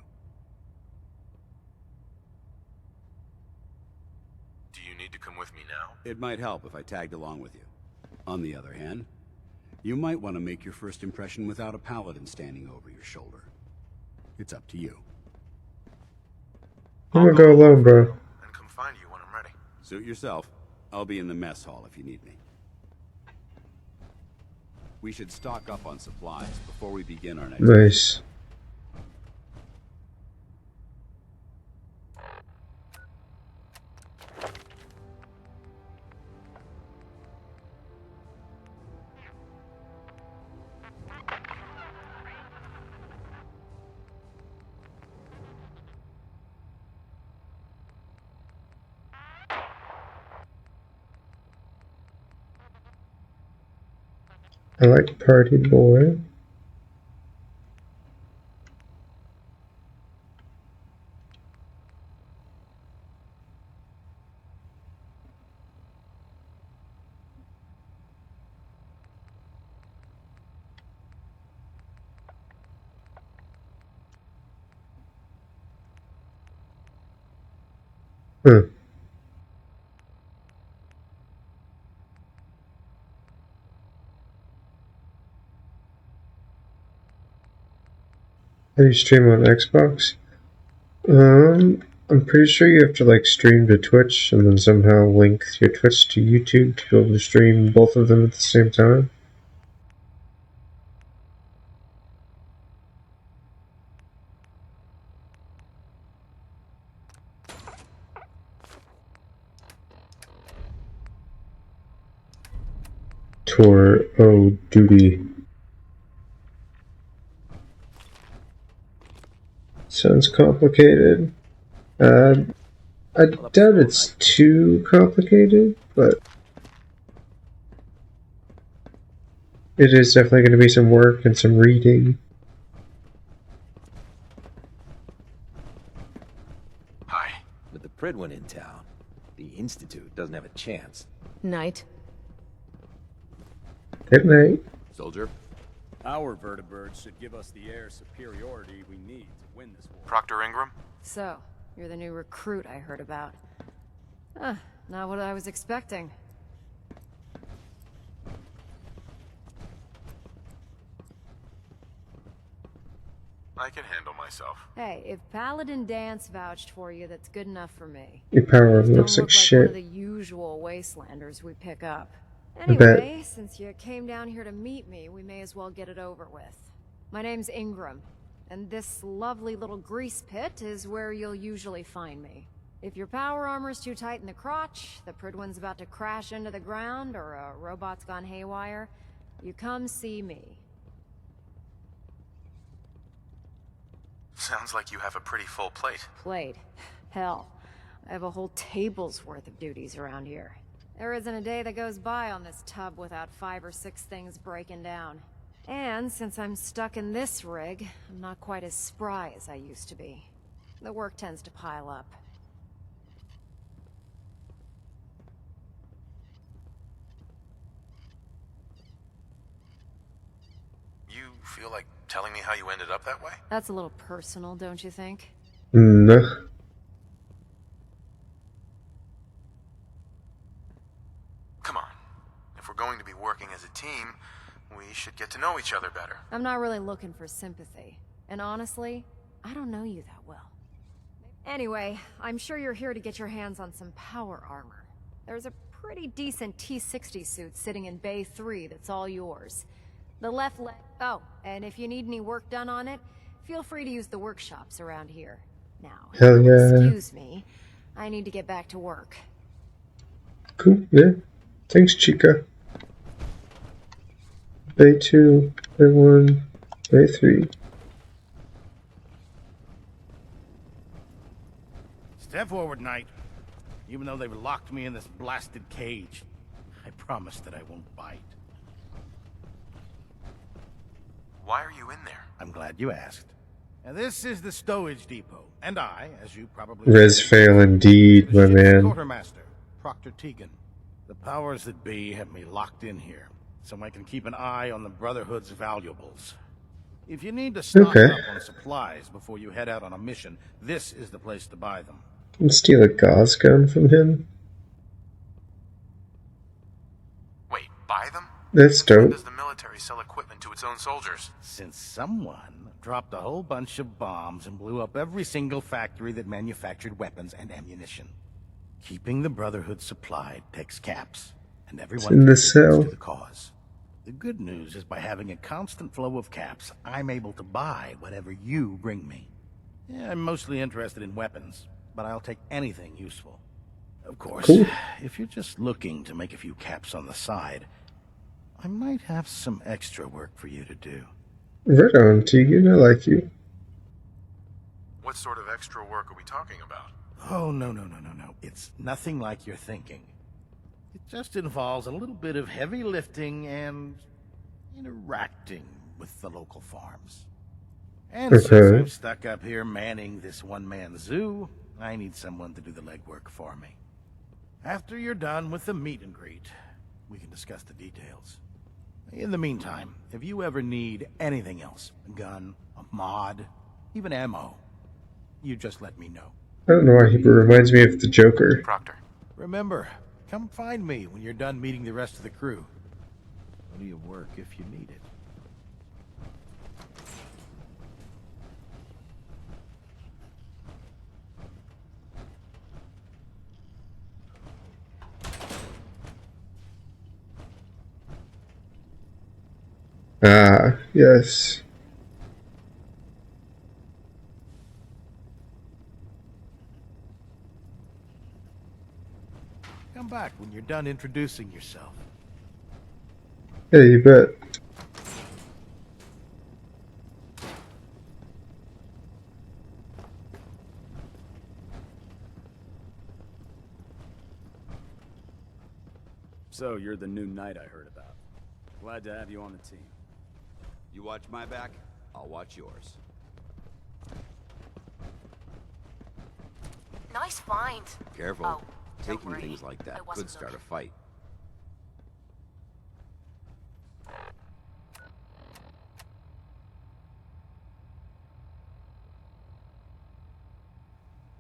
Speaker 7: Do you need to come with me now?
Speaker 4: It might help if I tagged along with you. On the other hand, you might want to make your first impression without a paladin standing over your shoulder. It's up to you.
Speaker 2: I'm gonna go alone, bro.
Speaker 7: And come find you when I'm ready.
Speaker 4: Suit yourself. I'll be in the mess hall if you need me. We should stock up on supplies before we begin our next
Speaker 2: Nice. I like Party Boy. Huh. How do you stream on Xbox? I'm pretty sure you have to like stream to Twitch and then somehow link your Twitch to YouTube to be able to stream both of them at the same time. Tour O duty. Sounds complicated. I doubt it's too complicated, but it is definitely going to be some work and some reading.
Speaker 11: Hi. With the Prydwen in town, the Institute doesn't have a chance.
Speaker 5: Night.
Speaker 2: Good night.
Speaker 4: Soldier?
Speaker 12: Our vertibirds should give us the air superiority we need to win this war.
Speaker 7: Proctor Ingram?
Speaker 14: So, you're the new recruit I heard about. Huh, not what I was expecting.
Speaker 7: I can handle myself.
Speaker 14: Hey, if Paladin Dance vouched for you, that's good enough for me.
Speaker 2: Your power
Speaker 14: Just
Speaker 2: looks
Speaker 14: don't
Speaker 2: like
Speaker 14: look like one of
Speaker 2: shit.
Speaker 14: the usual wastelanders we pick up.
Speaker 2: I bet.
Speaker 14: Anyway, since you came down here to meet me, we may as well get it over with. My name's Ingram, and this lovely little grease pit is where you'll usually find me. If your power armor's too tight in the crotch, the Prydwen's about to crash into the ground, or a robot's gone haywire, you come see me.
Speaker 7: Sounds like you have a pretty full plate.
Speaker 14: Plate. Hell, I have a whole table's worth of duties around here. There isn't a day that goes by on this tub without 5 or 6 things breaking down. And since I'm stuck in this rig, I'm not quite as spry as I used to be. The work tends to pile up.
Speaker 7: You feel like telling me how you ended up that way?
Speaker 14: That's a little personal, don't you think?
Speaker 2: No.
Speaker 7: Come on. If we're going to be working as a team, we should get to know each other better.
Speaker 14: I'm not really looking for sympathy. And honestly, I don't know you that well. Anyway, I'm sure you're here to get your hands on some power armor. There's a pretty decent T-60 suit sitting in Bay 3 that's all yours. The left leg... Oh, and if you need any work done on it, feel free to use the workshops around here. Now, if
Speaker 2: Hell
Speaker 14: you'll
Speaker 2: yeah.
Speaker 14: excuse me, I need to get back to work.
Speaker 2: Cool, yeah. Thanks, Chica. Bay 2, Bay 1, Bay 3.
Speaker 18: Step forward, Knight. Even though they've locked me in this blasted cage, I promise that I won't bite.
Speaker 7: Why are you in there?
Speaker 18: I'm glad you asked. And this is the stowage depot, and I, as you probably
Speaker 2: Res fail indeed, my man.
Speaker 18: quartermaster, Proctor Tegan. The powers that be have me locked in here, so I can keep an eye on the Brotherhood's valuables. If you need to stock
Speaker 2: Okay.
Speaker 18: up on supplies before you head out on a mission, this is the place to buy them.
Speaker 2: Can steal a gauze gun from him.
Speaker 7: Wait, buy them?
Speaker 2: That's
Speaker 7: When
Speaker 2: dope.
Speaker 7: does the military sell equipment to its own soldiers?
Speaker 18: Since someone dropped a whole bunch of bombs and blew up every single factory that manufactured weapons and ammunition. Keeping the Brotherhood supplied takes caps, and everyone
Speaker 2: in the
Speaker 18: contributes
Speaker 2: cell.
Speaker 18: to the cause. The good news is by having a constant flow of caps, I'm able to buy whatever you bring me. Yeah, I'm mostly interested in weapons, but I'll take anything useful. Of course,
Speaker 2: Cool.
Speaker 18: if you're just looking to make a few caps on the side, I might have some extra work for you to do.
Speaker 2: Right on, Tegan. I like you.
Speaker 7: What sort of extra work are we talking about?
Speaker 18: Oh, no. It's nothing like you're thinking. It just involves a little bit of heavy lifting and interacting with the local farms. And since
Speaker 2: Okay.
Speaker 18: I'm stuck up here manning this one-man zoo, I need someone to do the legwork for me. After you're done with the meet and greet, we can discuss the details. In the meantime, if you ever need anything else, a gun, a mod, even ammo, you just let me know.
Speaker 2: I don't know why he reminds me of the Joker.
Speaker 7: Proctor.
Speaker 18: Remember, come find me when you're done meeting the rest of the crew. Plenty of work if you need it.
Speaker 2: Ah, yes.
Speaker 18: Come back when you're done introducing yourself.
Speaker 2: Yeah, you bet.
Speaker 13: So, you're the new knight I heard about. Glad to have you on the team.
Speaker 4: You watch my back, I'll watch yours.
Speaker 5: Nice find.
Speaker 4: Careful.
Speaker 5: Oh, don't
Speaker 4: Taking
Speaker 5: worry.
Speaker 4: things like that
Speaker 5: I wasn't
Speaker 4: could start a
Speaker 5: looking.
Speaker 4: fight.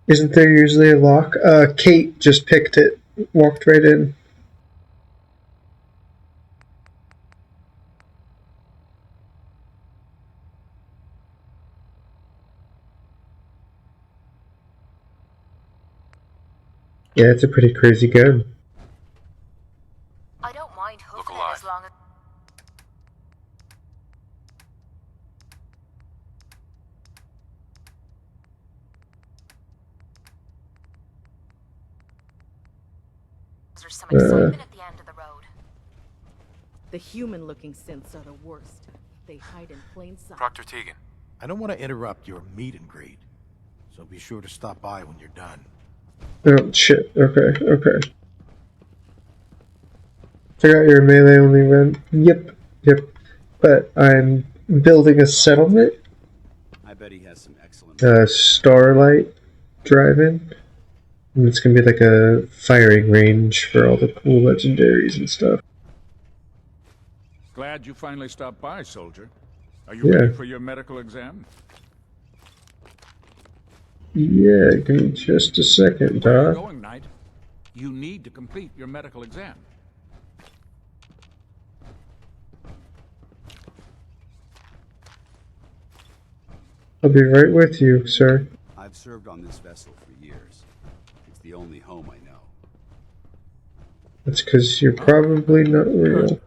Speaker 2: Isn't there usually a lock? Cait just picked it. Walked right in. Yeah, it's a pretty crazy gun.
Speaker 5: I don't mind hoofing it as long as... There's some excitement at the end of the road.
Speaker 9: The human-looking synths are the worst. They hide in plain sight.
Speaker 7: Proctor Tegan.
Speaker 18: I don't want to interrupt your meet and greet, so be sure to stop by when you're done.
Speaker 2: Oh, shit. Okay, okay. Forgot you're a melee only run. Yep, yep. But I'm building a settlement.
Speaker 4: I bet he has some excellent...
Speaker 2: Starlight Drive-In. And it's gonna be like a firing range for all the cool legendaries and stuff.
Speaker 19: Glad you finally stopped by, soldier. Are you
Speaker 2: Yeah.
Speaker 19: ready for your medical exam?
Speaker 2: Yeah, give me just a second,
Speaker 19: Where are you
Speaker 2: Doc.
Speaker 19: going, Knight? You need to complete your medical exam.
Speaker 2: I'll be right with you, sir.
Speaker 4: I've served on this vessel for years. It's the only home I know.
Speaker 2: That's because you're probably not real.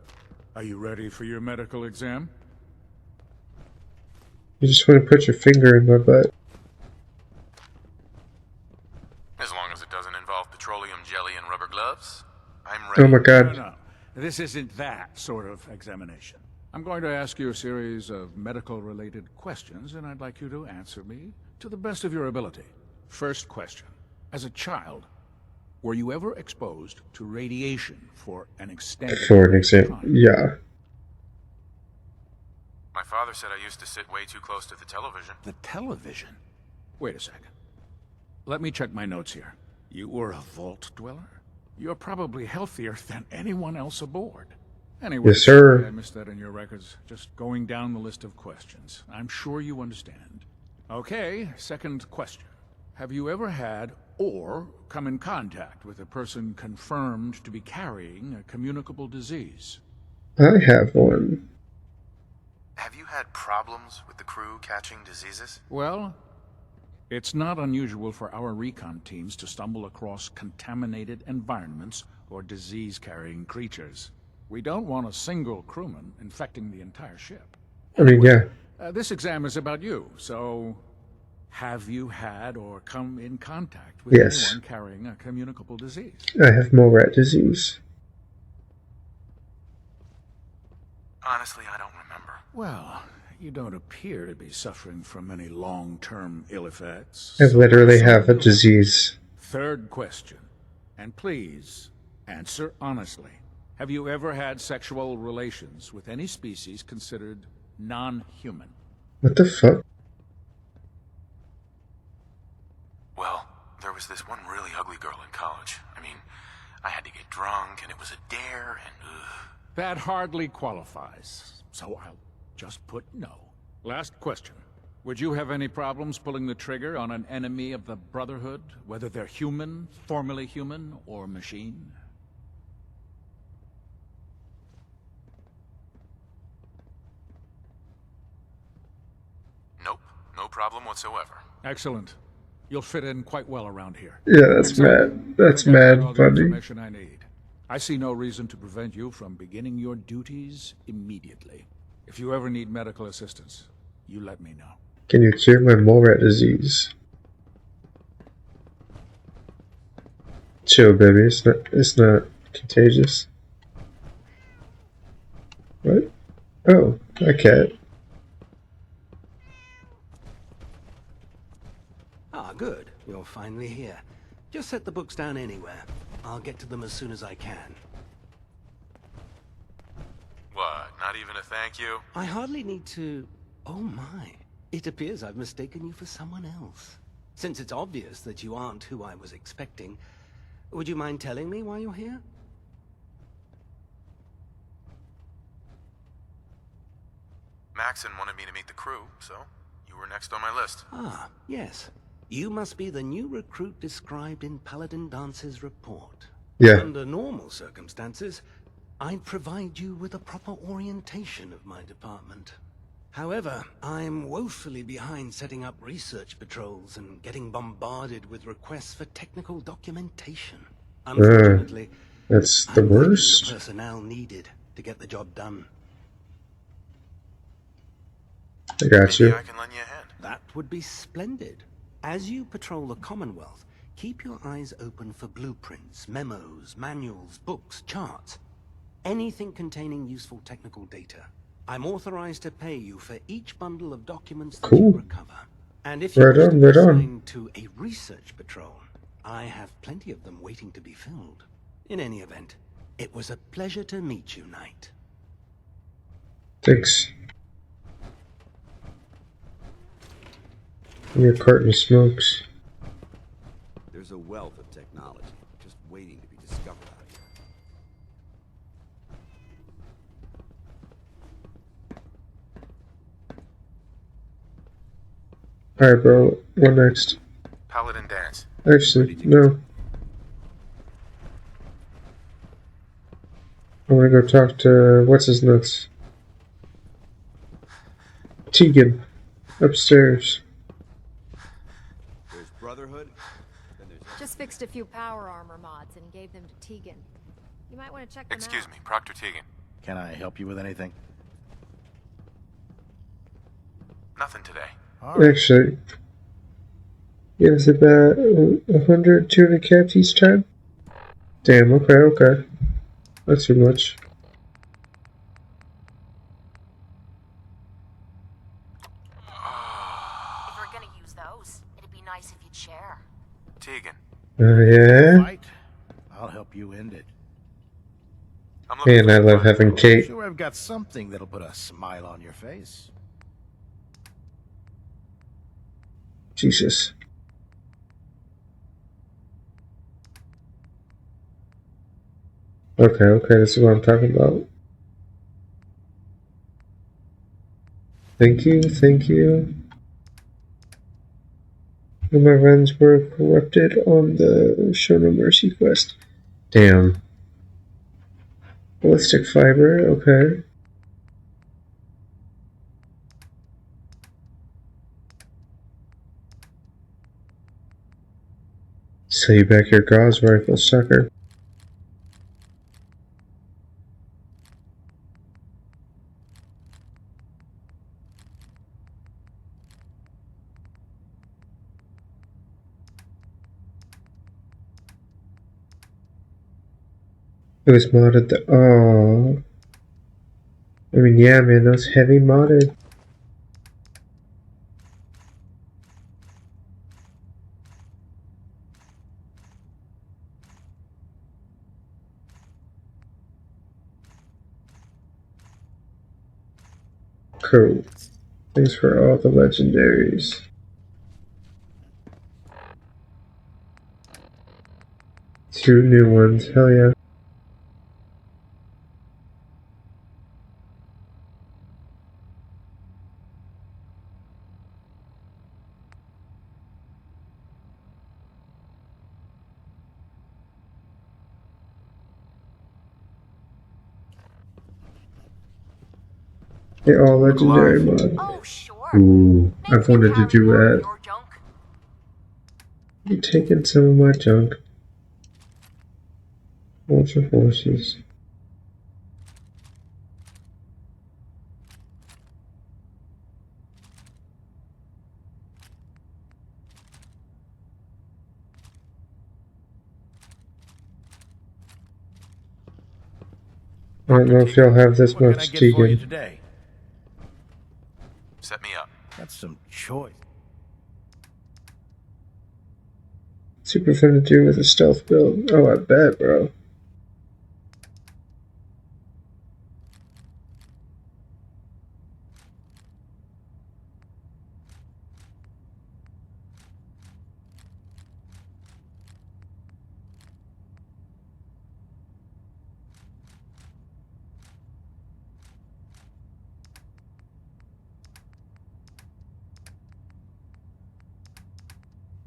Speaker 19: Are you ready for your medical exam?
Speaker 2: You just want to put your finger in my butt.
Speaker 7: As long as it doesn't involve petroleum jelly and rubber gloves, I'm ready.
Speaker 2: Oh my god.
Speaker 19: No. This isn't that sort of examination. I'm going to ask you a series of medical-related questions, and I'd like you to answer me to the best of your ability. First question. As a child, were you ever exposed to radiation for an extended
Speaker 2: For an
Speaker 19: period of
Speaker 2: example,
Speaker 19: time?
Speaker 2: yeah.
Speaker 7: My father said I used to sit way too close to the television.
Speaker 19: The television? Wait a second. Let me check my notes here. You were a vault dweller? You're probably healthier than anyone else aboard. Anyway,
Speaker 2: Yes, sir.
Speaker 19: sorry I missed that in your records. Just going down the list of questions. I'm sure you understand. Okay, second question. Have you ever had or come in contact with a person confirmed to be carrying a communicable disease?
Speaker 2: I have one.
Speaker 7: Have you had problems with the crew catching diseases?
Speaker 19: Well, it's not unusual for our recon teams to stumble across contaminated environments or disease-carrying creatures. We don't want a single crewman infecting the entire ship.
Speaker 2: I mean, yeah.
Speaker 19: This exam is about you, so have you had or come in contact with
Speaker 2: Yes.
Speaker 19: anyone carrying a communicable disease?
Speaker 2: I have mole rat disease.
Speaker 7: Honestly, I don't remember.
Speaker 19: Well, you don't appear to be suffering from any long-term ill effects.
Speaker 2: I literally
Speaker 19: so
Speaker 2: have a
Speaker 19: good.
Speaker 2: disease.
Speaker 19: Third question, and please answer honestly. Have you ever had sexual relations with any species considered non-human?
Speaker 2: What the fuck?
Speaker 7: Well, there was this one really ugly girl in college. I mean, I had to get drunk, and it was a dare, and
Speaker 19: That hardly qualifies, so I'll just put no. Last question. Would you have any problems pulling the trigger on an enemy of the Brotherhood, whether they're human, formerly human, or machine?
Speaker 7: Nope, no problem whatsoever.
Speaker 19: Excellent. You'll fit in quite well around here.
Speaker 2: Yeah, that's mad. That's
Speaker 19: I got
Speaker 2: mad
Speaker 19: all the
Speaker 2: funny.
Speaker 19: information I need. I see no reason to prevent you from beginning your duties immediately. If you ever need medical assistance, you let me know.
Speaker 2: Can you cure my mole rat disease? Chill, baby. It's not contagious. What? Oh, a cat.
Speaker 20: Ah, good. You're finally here. Just set the books down anywhere. I'll get to them as soon as I can.
Speaker 7: What, not even a thank you?
Speaker 20: I hardly need to... Oh my. It appears I've mistaken you for someone else. Since it's obvious that you aren't who I was expecting, would you mind telling me why you're here?
Speaker 7: Maxson wanted me to meet the crew, so you were next on my list.
Speaker 20: Ah, yes. You must be the new recruit described in Paladin Dance's report.
Speaker 2: Yeah.
Speaker 20: Under normal circumstances, I'd provide you with a proper orientation of my department. However, I'm woefully behind setting up research patrols and getting bombarded with requests for technical documentation. Unfortunately,
Speaker 2: that's the
Speaker 20: I'm lacking
Speaker 2: worst.
Speaker 20: the personnel needed to get the job done.
Speaker 2: I got you.
Speaker 7: Maybe I can lend you a hand.
Speaker 20: That would be splendid. As you patrol the Commonwealth, keep your eyes open for blueprints, memos, manuals, books, charts. Anything containing useful technical data. I'm authorized to pay you for each bundle of documents that you recover. And if you wish to be assigned to a research patrol, I have plenty of them waiting to be filled. In any event, it was a pleasure to meet you, Knight.
Speaker 2: Thanks. Your carton of smokes.
Speaker 4: There's a wealth of technology just waiting to be discovered out here.
Speaker 2: Alright, bro. What next?
Speaker 7: Paladin Dance.
Speaker 2: Actually, no. I want to go talk to what's his nuts. Tegan, upstairs.
Speaker 4: There's Brotherhood, then there's...
Speaker 14: Just fixed a few power armor mods and gave them to Tegan. You might want to check them out.
Speaker 7: Excuse me, Proctor Tegan.
Speaker 18: Can I help you with anything?
Speaker 7: Nothing today.
Speaker 2: Actually, yeah, it's about 100, 200 caps each time. Damn. Okay, okay. That's too much.
Speaker 5: If we're gonna use those, it'd be nice if you'd share.
Speaker 7: Tegan.
Speaker 2: Yeah.
Speaker 18: Fight? I'll help you end it.
Speaker 2: Man, I love having Cait.
Speaker 18: Sure, I've got something that'll put a smile on your face.
Speaker 2: Jesus. Okay, okay, this is what I'm talking about. Thank you, thank you. And my runs were corrupted on the Show No Mercy quest. Damn. Ballistic fiber, okay. Sell you back your gauze rifle, sucker. It was modded the oh. I mean, yeah, man, that was heavy modded. Cool. Thanks for all the legendaries. Two new ones, hell yeah. Okay, all legendary mod.
Speaker 17: Oh, sure.
Speaker 2: Ooh, I've wanted to do that. You taking some of my junk. Ultra forces. I don't know if y'all have this
Speaker 18: What can I
Speaker 2: much
Speaker 18: get for you
Speaker 2: Tegan.
Speaker 18: today?
Speaker 7: Set me up.
Speaker 18: That's some choice.
Speaker 2: Super fun to do with a stealth build. Oh, I bet, bro.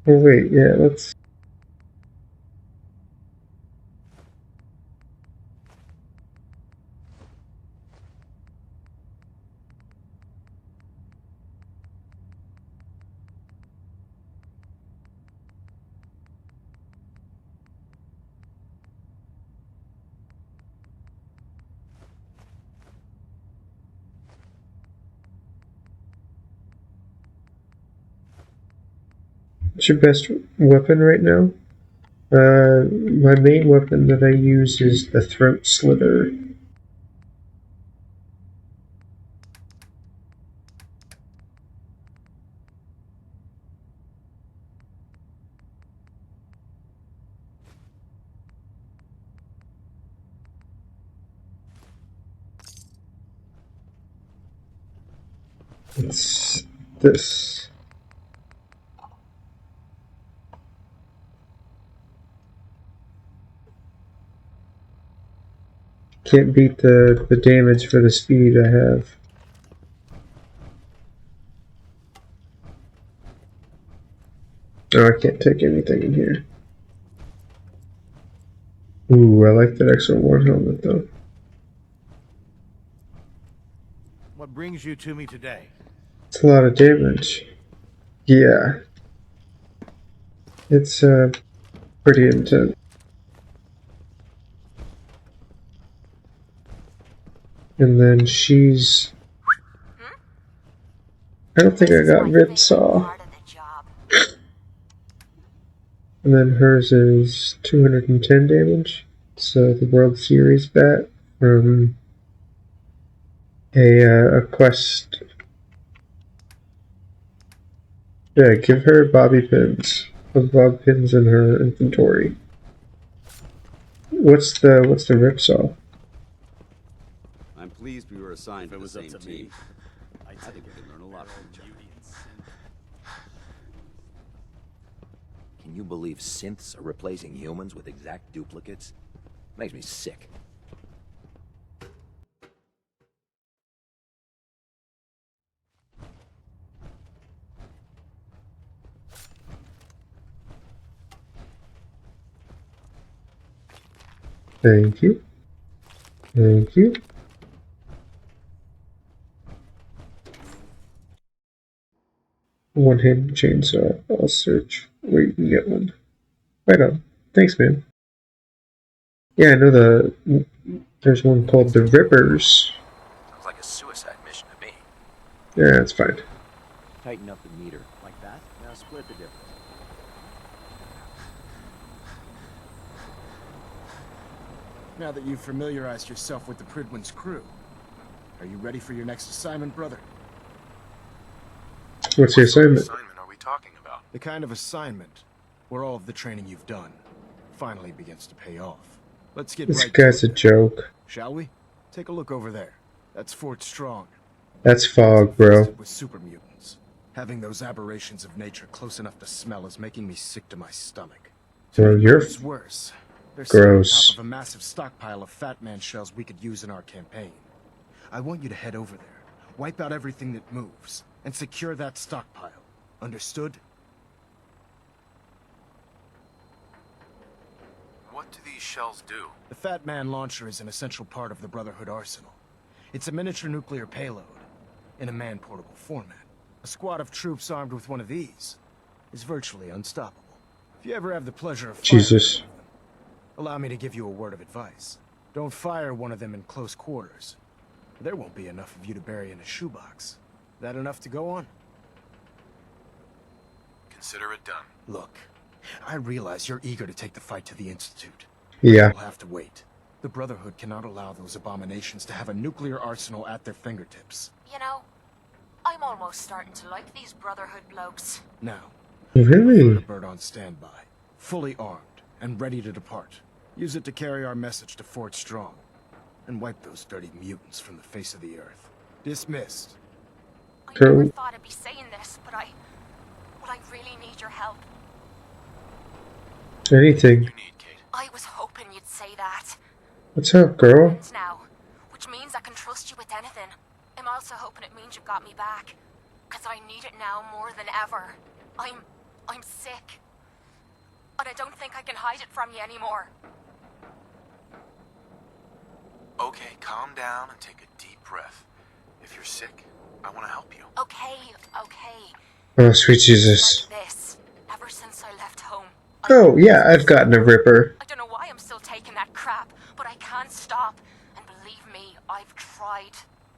Speaker 2: Oh wait, yeah, let's... What's your best weapon right now? My main weapon that I use is the throat slitter. It's this. Can't beat the damage for the speed I have. Oh, I can't take anything in here. Ooh, I like that extra one helmet though.
Speaker 18: What brings you to me today?
Speaker 2: It's a lot of damage. Yeah. It's pretty intense. And then she's... I don't think I got Ripsaw. And then hers is 210 damage. So the World Series bat from a quest. Yeah, give her bobby pins. Put bobby pins in her inventory. What's the Ripsaw?
Speaker 4: I'm pleased we were assigned to the same team.
Speaker 13: I
Speaker 4: think we can learn a lot from each other.
Speaker 11: Can you believe synths are replacing humans with exact duplicates? Makes me sick.
Speaker 2: Thank you. Thank you. One-handed chainsaw. I'll search where you can get one. Right on. Thanks, man. Yeah, I know there's one called the Rippers.
Speaker 11: Sounds like a suicide mission to me.
Speaker 2: Yeah, it's fine.
Speaker 11: Tighten up the meter.
Speaker 13: Like that? Now split the difference.
Speaker 10: Now that you've familiarized yourself with the Prydwen's crew, are you ready for your next assignment, brother?
Speaker 2: What's your assignment?
Speaker 7: What assignment are we talking about?
Speaker 10: The kind of assignment where all of the training you've done finally begins to pay off. Let's get
Speaker 2: This
Speaker 10: right
Speaker 2: guy's
Speaker 10: to
Speaker 2: a
Speaker 10: it,
Speaker 2: joke.
Speaker 10: shall we? Take a look over there. That's Fort Strong.
Speaker 2: That's fog, bro.
Speaker 10: Infested with super mutants. Having those aberrations of nature close enough to smell is making me sick to my stomach.
Speaker 2: Bro, you're
Speaker 10: What's worse, they're sitting on
Speaker 2: gross.
Speaker 10: top of a massive stockpile of Fat Man shells we could use in our campaign. I want you to head over there, wipe out everything that moves, and secure that stockpile. Understood?
Speaker 7: What do these shells do?
Speaker 10: The Fat Man launcher is an essential part of the Brotherhood arsenal. It's a miniature nuclear payload, in a man-portable format. A squad of troops armed with one of these is virtually unstoppable. If you ever have the pleasure of firing
Speaker 2: Jesus.
Speaker 10: one of them, allow me to give you a word of advice. Don't fire one of them in close quarters. There won't be enough of you to bury in a shoebox. That enough to go on?
Speaker 7: Consider it done.
Speaker 10: Look, I realize you're eager to take the fight to the Institute.
Speaker 2: Yeah.
Speaker 10: We'll have to wait. The Brotherhood cannot allow those abominations to have a nuclear arsenal at their fingertips.
Speaker 5: You know, I'm almost starting to like these Brotherhood blokes.
Speaker 10: Now,
Speaker 2: Really?
Speaker 10: put a bird on standby, fully armed and ready to depart. Use it to carry our message to Fort Strong, and wipe those dirty mutants from the face of the earth. Dismissed.
Speaker 5: I never thought I'd be saying this, but I really need your help.
Speaker 2: Anything.
Speaker 5: I was hoping you'd say that.
Speaker 2: What's up, girl?
Speaker 5: Friends now, which means I can trust you with anything. I'm also hoping it means you've got me back, 'cause I need it now more than ever. I'm sick, and I don't think I can hide it from you anymore.
Speaker 7: Okay, calm down and take a deep breath. If you're sick, I want to help you.
Speaker 5: Okay.
Speaker 2: Oh, sweet Jesus.
Speaker 5: Like this, ever since I left home.
Speaker 2: Oh, yeah, I've gotten a ripper.
Speaker 5: I don't know why I'm still taking that crap, but I can't stop. And believe me, I've tried.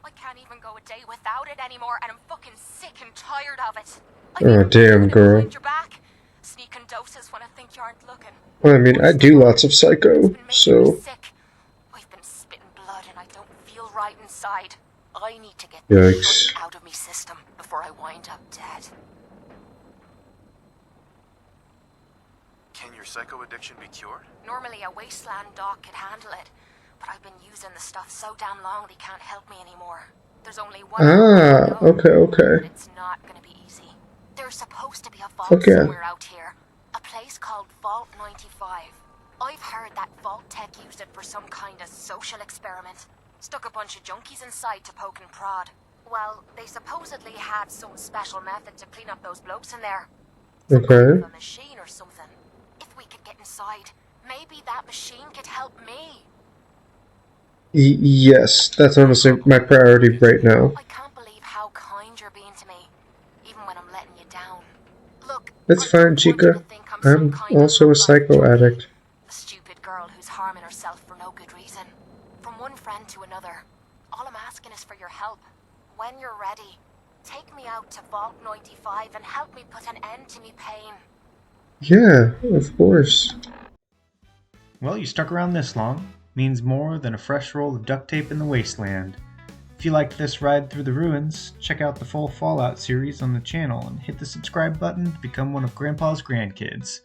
Speaker 5: I can't even go a day without it anymore, and I'm fucking sick and tired of it.
Speaker 2: Oh, damn, girl.
Speaker 5: Behind your back, sneaking doses when I think you aren't looking.
Speaker 2: Well, I mean, I do lots of psycho, so...
Speaker 5: I've been spitting blood and I don't feel right inside. I need to get
Speaker 2: Yikes.
Speaker 5: this shit out of me system before I wind up dead.
Speaker 7: Can your psycho addiction be cured?
Speaker 5: Normally a wasteland doc could handle it, but I've been using the stuff so damn long they can't help me anymore. There's only one
Speaker 2: okay.
Speaker 5: It's not gonna be easy. There's supposed to be a vault
Speaker 2: Fuck yeah.
Speaker 5: somewhere out here. A place called Vault 95. I've heard that Vault Tech used it for some kind of social experiment. Stuck a bunch of junkies inside to poke and prod. Well, they supposedly had some special method to clean up those blokes in there.
Speaker 2: Okay.
Speaker 5: A machine or something. If we could get inside, maybe that machine could help me.
Speaker 2: Yes, that's honestly my priority right now.
Speaker 5: I can't believe how kind you're being to me, even when I'm letting you down. Look,
Speaker 2: It's fine, Chica. I'm also a psycho addict.
Speaker 5: a stupid girl who's harming herself for no good reason. From one friend to another, all I'm asking is for your help. When you're ready, take me out to Vault 95 and help me put an end to me pain.
Speaker 2: Yeah, of course.
Speaker 1: Well, you stuck around this long. Means more than a fresh roll of duct tape in the wasteland. If you liked this ride through the ruins, check out the full Fallout series on the channel and hit the subscribe button to become one of Grandpa's grandkids.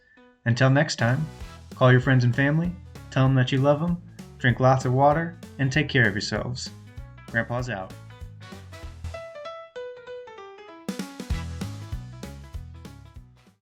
Speaker 1: Until next time, call your friends and family, tell them that you love them, drink lots of water, and take care of yourselves. Grandpa's out.